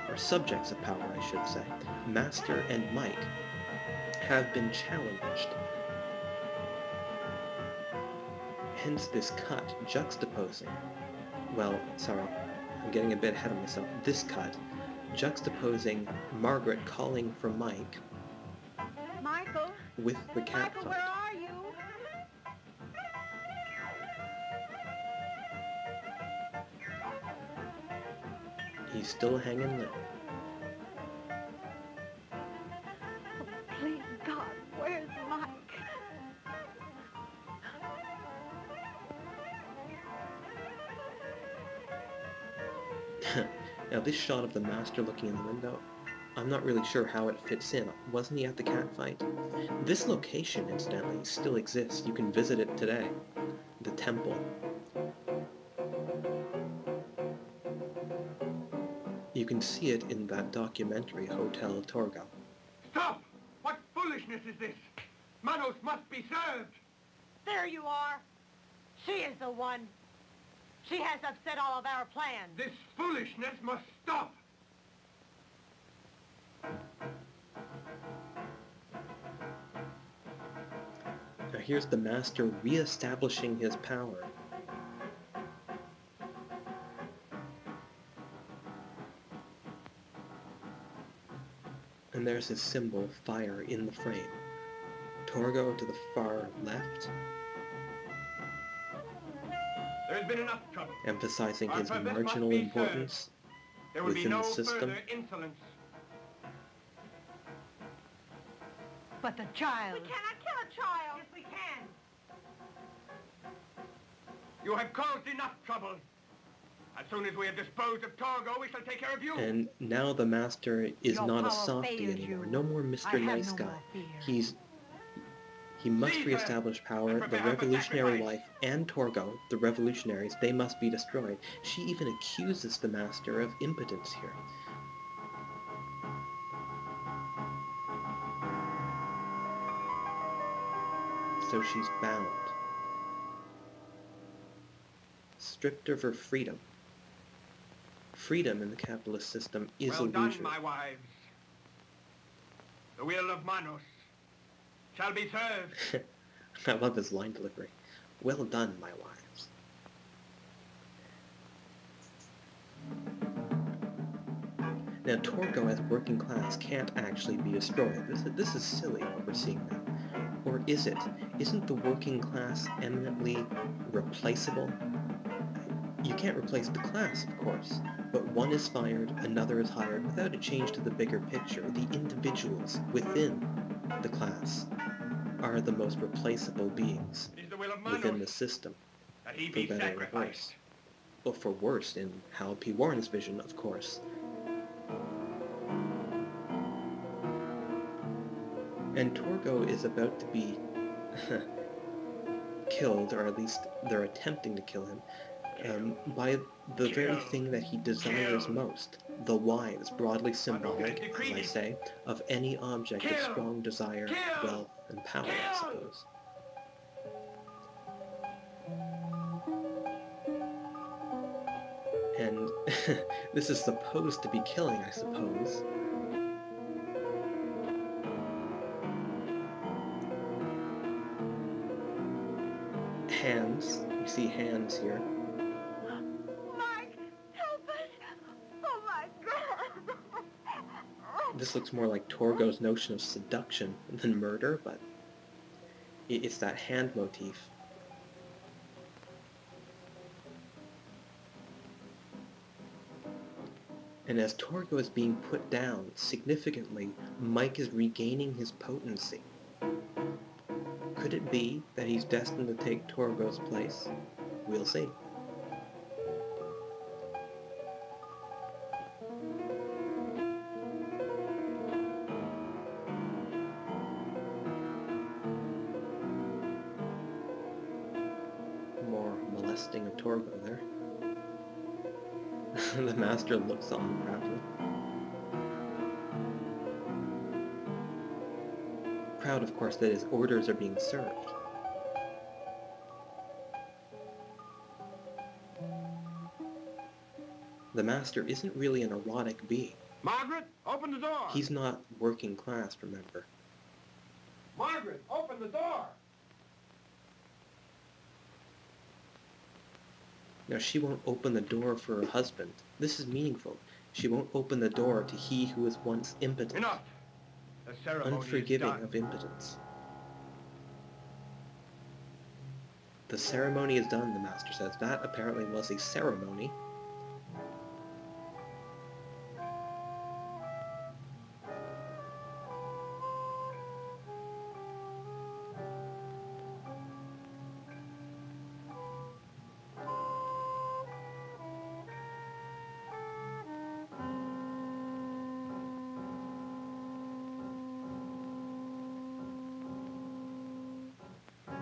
or subjects of power, I should say, Master and Mike, have been challenged. Hence this cut juxtaposing, well, sorry, I'm getting a bit ahead of myself, this cut juxtaposing Margaret calling for Mike with the cat Michael, fight. where are you? He's still hanging there. Oh, please, God, where's Mike? Now this shot of the Master looking in the window, I'm not really sure how it fits in. Wasn't he at the cat fight? This location, incidentally, still exists. You can visit it today. The temple. You can see it in that documentary, Hotel Torgo. Stop! What foolishness is this? Manos must be served! There you are. She is the one. She has upset all of our plans. This foolishness must stop! Now here's the Master re-establishing his power. And there's his symbol, fire, in the frame. Torgo to the far left, There has been enough trouble. emphasizing Our his purpose must marginal be importance There will be within no the system. further insolence. But the child... We cannot kill a child. Yes, we can. You have caused enough trouble. As soon as we have disposed of Torgo, we shall take care of you. And now the master is Your not a power softie fails anymore. you. No more I Mr. have Nice no Guy. more fear. He must Caesar, reestablish power. and The prepare for revolutionary sacrifice. life and Torgo, the revolutionaries, they must be destroyed. She even accuses the master of impotence here. So she's bound. Stripped of her freedom. Freedom in the capitalist system is Well illusion. done, my wives. The will of Manos shall be served. I love his line delivery. Well done, my wives. Now, Torgo as working class can't actually be destroyed. This is silly what we're seeing now. Or is it? Isn't the working class eminently replaceable? You can't replace the class, of course, but one is fired, another is hired, without a change to the bigger picture. The individuals within the class are the most replaceable beings It is the will of within the Manos system, that he for be better or worse. sacrificed. Well, for worse, in Hal P. Warren's vision, of course. And Torgo is about to be killed, or at least they're attempting to kill him, by the very thing that he desires most, the wives, broadly symbolic, as I say, of any object of strong desire, wealth, and power, I suppose. And this is supposed to be killing, I suppose. Hands. You see hands here. Mike, help us! Oh my God! This looks more like Torgo's notion of seduction than murder, but it's that hand motif. And as Torgo is being put down, significantly, Mike is regaining his potency. Could it be that he's destined to take Torgo's place? We'll see. More molesting of Torgo there. The master looks on proudly. Proud, of course, that his orders are being served. The master isn't really an erotic being. Margaret, open the door. He's not working class, remember. Margaret, open the door. Now, she won't open the door for her husband. This is meaningful. She won't open the door to he who was once impotent. Enough. The ceremony Unforgiving is done. of impotence. The ceremony is done, the master says. That apparently was a ceremony.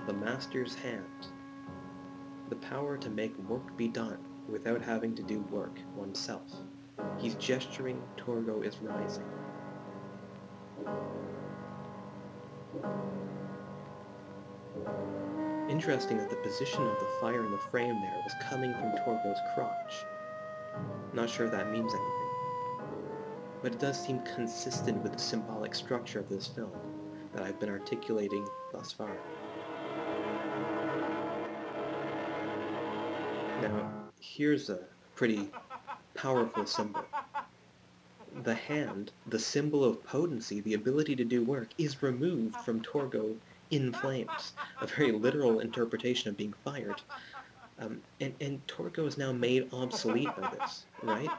The master's hand. The power to make work be done without having to do work oneself. He's gesturing, Torgo is rising. Interesting that the position of the fire in the frame there was coming from Torgo's crotch. Not sure if that means anything. But it does seem consistent with the symbolic structure of this film that I've been articulating thus far. Now, here's a pretty powerful symbol. The hand, the symbol of potency, the ability to do work, is removed from Torgo in flames. A very literal interpretation of being fired. And Torgo is now made obsolete by this, right?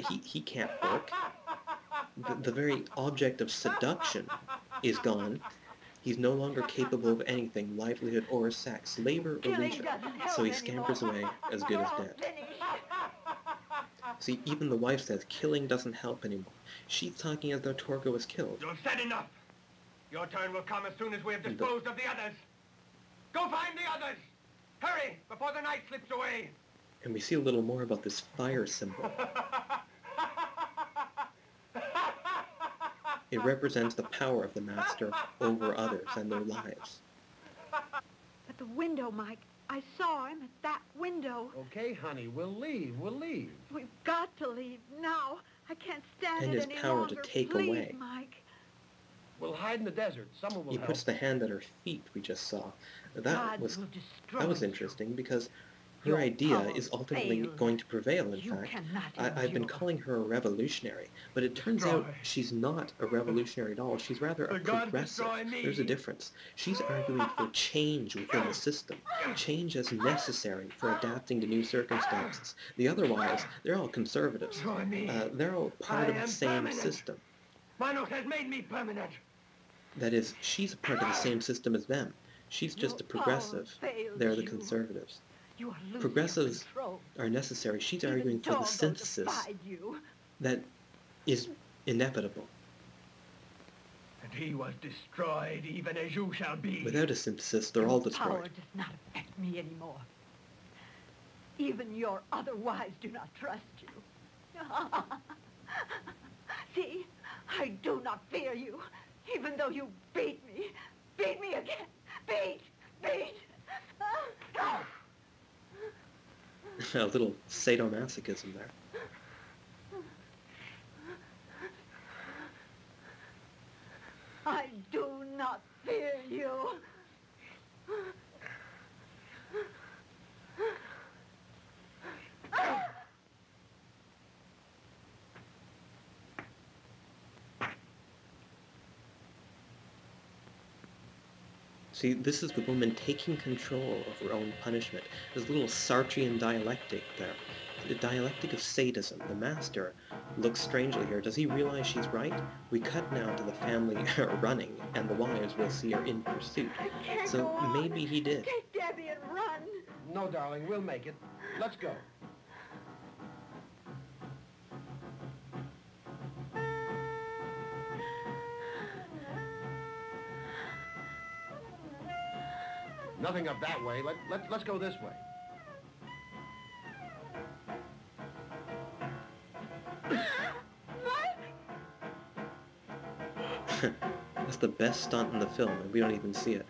He can't work. The very object of seduction is gone. He's no longer capable of anything, livelihood or sex, labor or leisure, so he scampers away as good as dead. See, even the wife says killing doesn't help anymore. She's talking as though Torgo was killed. You've said enough. Your turn will come as soon as we have disposed of the others. Go find the others! Hurry, before the night slips away! And we see a little more about this fire symbol. It represents the power of the master over others and their lives. At the window, Mike. I saw him at that window. Okay, honey, we'll leave. We'll leave. We've got to leave now. I can't stand And it his any power longer. to take Please, away. Mike. We'll hide in the desert. Someone will He help. puts the hand at her feet, we just saw. That God was will destroy you. interesting because her Your idea power is ultimately failed. going to prevail, in You fact. cannot I've been endure. calling her a revolutionary, but it turns out she's not a revolutionary at all. She's rather a The gods progressive. destroy me. There's a difference. She's arguing for change within the system. Change as necessary for adapting to new circumstances. The otherwise, they're all conservatives. Destroy me. They're all part I of the am same permanent. system. Manos has made me permanent. That is, she's a part of the same system as them. She's just a Your power progressive. fails They're the you. conservatives. You are losing Progressives control. are necessary. She's Even arguing for the Torgo synthesis defied you. that is inevitable. And he was destroyed even as you shall be. Without a synthesis, they're all Your power destroyed. does not affect me anymore. Even your other wives do not trust you. See, I do not fear you, even though you beat me. Beat me again. Beat. A little sadomasochism there. I do not fear you. See, this is the woman taking control of her own punishment. There's a little Sartrean dialectic there. The dialectic of sadism. The master looks strangely here. Does he realize she's right? We cut now to the family running, and the wives will see her in pursuit. I can't So go on. maybe he did. Take Debbie and run. No, darling, we'll make it. Let's go. Nothing up that way. Let's go this way. That's the best stunt in the film, and we don't even see it.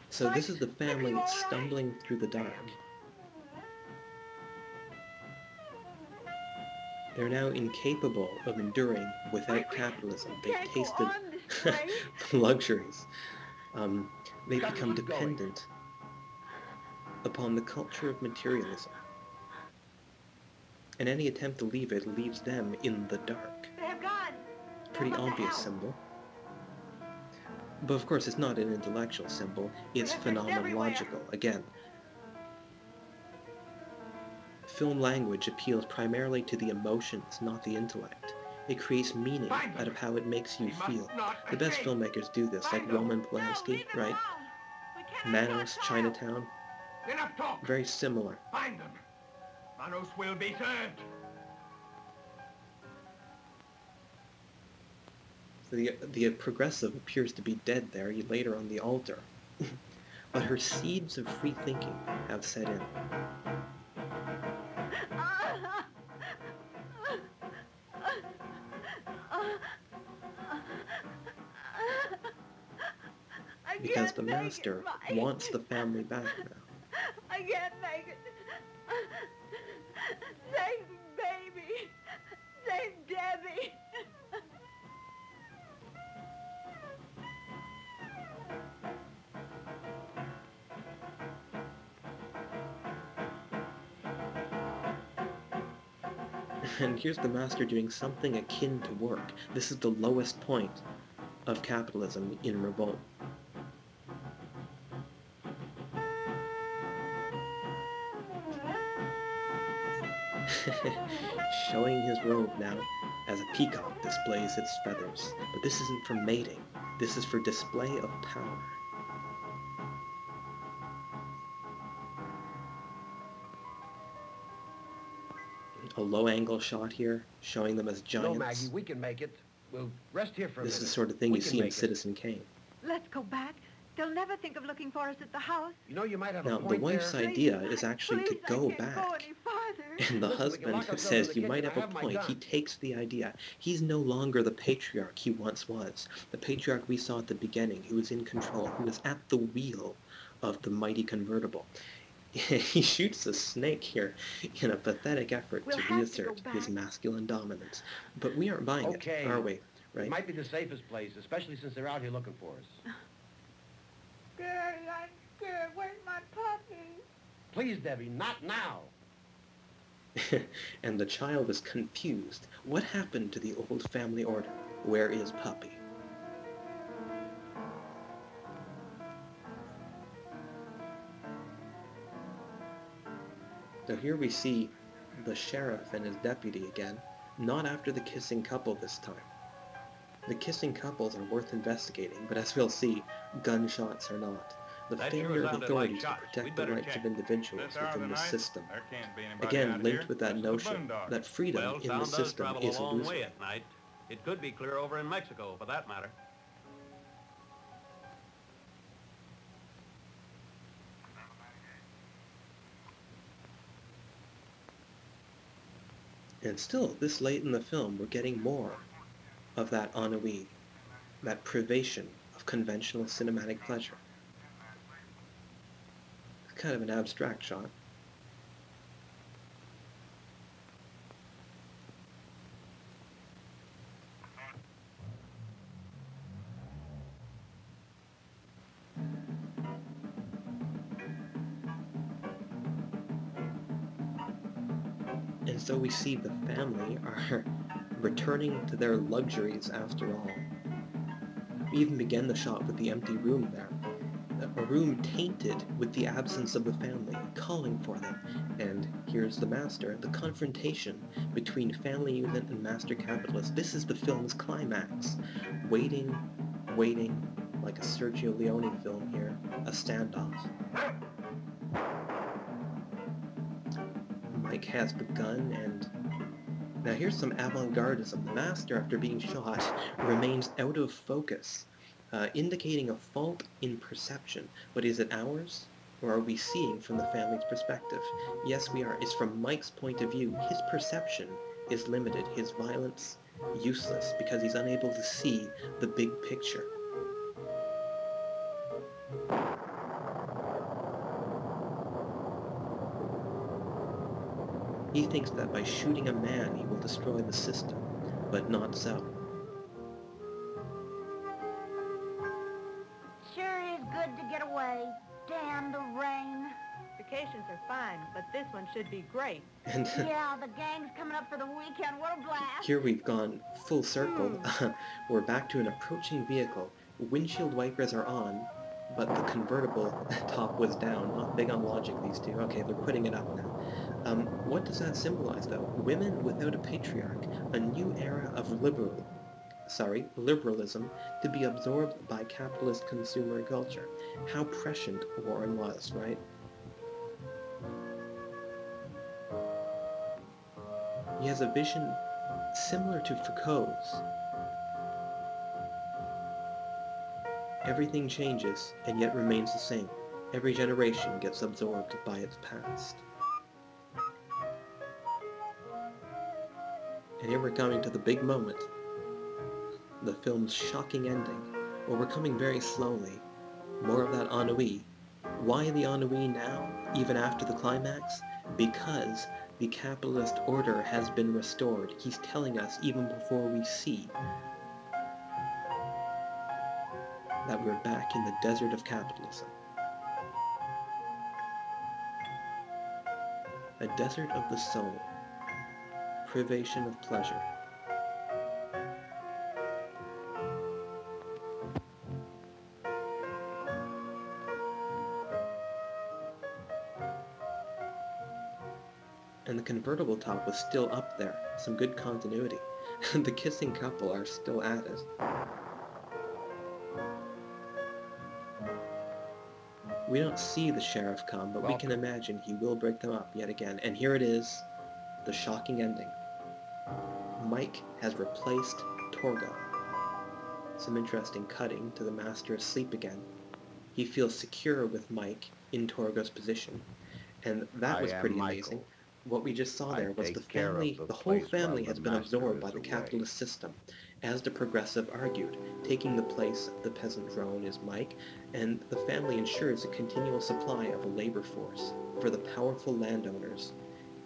So this is the family stumbling through the dark. They're now incapable of enduring without capitalism. They've Can't go tasted on this way. the luxuries. They've Gotta become keep going. dependent upon the culture of materialism. And any attempt to leave it leaves them in the dark. They have gone. Pretty What the obvious hell? symbol. But of course it's not an intellectual symbol, it's They're phenomenological. Again, film language appeals primarily to the emotions, not the intellect. It creates meaning out of how it makes you feel. The best filmmakers do this, like Roman Polanski, right? Manos, Chinatown, Enough talk. very similar. Find them. Manos will be served. The progressive appears to be dead there, you laid her on the altar. But her seeds of free thinking have set in. I Because can't the make it, master Mike. wants the family back now. I can't make it. Save baby. Save Debbie. And here's the master doing something akin to work. This is the lowest point of capitalism in revolt. Showing his robe now as a peacock displays its feathers. But this isn't for mating. This is for display of power. a low-angle shot here, showing them as giants. No, Maggie, we can make it. We'll rest here for a minute. This is the sort of thing We you can see in make it. Citizen Kane. Let's go back. They'll never think of looking for us at the house. You know, you might have Now, a the point wife's there. idea is actually to Please, I go can't back. go any farther. And the Listen, we can husband lock ourselves says, in the you might kitchen. have I a have my point. gun. He takes the idea. He's no longer the patriarch he once was. The patriarch we saw at the beginning, who was in control, who was at the wheel of the mighty convertible. He shoots a snake here in a pathetic effort We'll to have to reassert go his back. masculine dominance. But we aren't buying Okay. it, are we? Right? It might be the safest place, especially since they're out here looking for us. Daddy, I'm scared. Where's my puppy? Please, Debbie, not now. And the child is confused. What happened to the old family order? Where is Puppy? So here we see the sheriff and his deputy again, not after the kissing couple this time. The kissing couples are worth investigating, but as we'll see, gunshots are not. The That sure failure of sounded authorities like to shots. protect We'd the better rights check. of individuals This hour of within the the night, system. there can't be anybody Again, out linked here. with that This is the notion boondocks. that freedom Well, in the sound does system travel is a long way illusory. at night. It could be clear over in Mexico, for that matter. And still, this late in the film, we're getting more of that ennui, that privation of conventional cinematic pleasure. It's kind of an abstract shot. And so we see the family are returning to their luxuries after all. We even begin the shot with the empty room there. A room tainted with the absence of the family, calling for them. And here's the master, the confrontation between family unit and master capitalist. This is the film's climax. Waiting, like a Sergio Leone film here, a standoff. Mike has begun, and now here's some avant-gardism. The master, after being shot, remains out of focus, indicating a fault in perception. But is it ours, or are we seeing from the family's perspective? Yes, we are. It's from Mike's point of view. His perception is limited, his violence useless, because he's unable to see the big picture. He thinks that by shooting a man he will destroy the system, but not so. Sure is good to get away. Damn the rain. Vacations are fine, but this one should be great. And Yeah, the gang's coming up for the weekend. What a blast. here we've gone full circle. We're back to an approaching vehicle. Windshield wipers are on, but the convertible top was down. Not big on logic, these two. Okay, they're putting it up now. What does that symbolize, though? Women without a patriarch, a new era of liberalism to be absorbed by capitalist consumer culture. How prescient Warren was, right? He has a vision similar to Foucault's. Everything changes, and yet remains the same. Every generation gets absorbed by its past. And here we're coming to the big moment. The film's shocking ending. Well, we're coming very slowly. More of that ennui. Why the ennui now, even after the climax? Because the capitalist order has been restored. He's telling us even before we see that we're back in the desert of capitalism. A desert of the soul. Privation of pleasure. And the convertible top was still up there. Some good continuity. The kissing couple are still at it. We don't see the sheriff come, but we can imagine he will break them up yet again. And here it is, the shocking ending. Mike has replaced Torgo. Some interesting cutting to the master asleep again. He feels secure with Mike in Torgo's position, and that was pretty amazing. What we just saw there was the family, the whole family has been absorbed by the capitalist system. As the progressive argued, taking the place of the peasant drone is Mike, and the family ensures a continual supply of a labor force for the powerful landowners,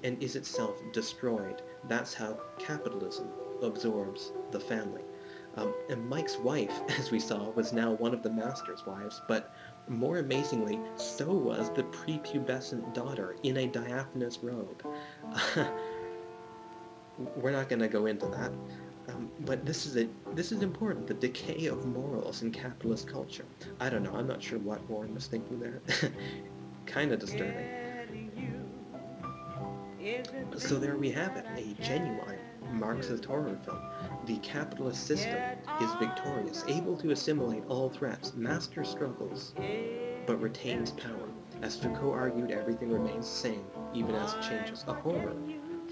and is itself destroyed. That's how capitalism absorbs the family. And Mike's wife, as we saw, was now one of the master's wives, but more amazingly, so was the prepubescent daughter in a diaphanous robe. We're not going to go into that, but this is important, the decay of morals in capitalist culture. I don't know, I'm not sure what Warren was thinking there. Kind of disturbing. So there we have it, a genuine Marxist horror film. The capitalist system is victorious, able to assimilate all threats, master struggles, but retains power. As Foucault argued, everything remains the same, even as it changes. A horror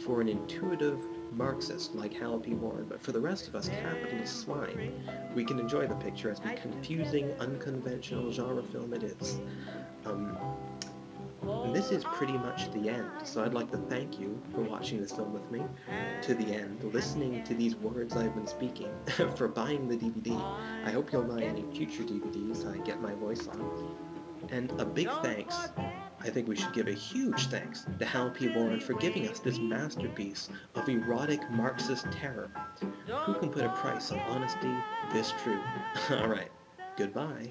for an intuitive Marxist like Hal P. Warren, but for the rest of us capitalist swine, we can enjoy the picture as the confusing, unconventional genre film it is. And this is pretty much the end, so I'd like to thank you for watching this film with me to the end, listening to these words I've been speaking, for buying the DVD. I hope you'll buy any future DVDs I get my voice on. And a big thanks, I think we should give a huge thanks to Hal P. Warren for giving us this masterpiece of erotic Marxist terror. Who can put a price on honesty this true? Alright, goodbye.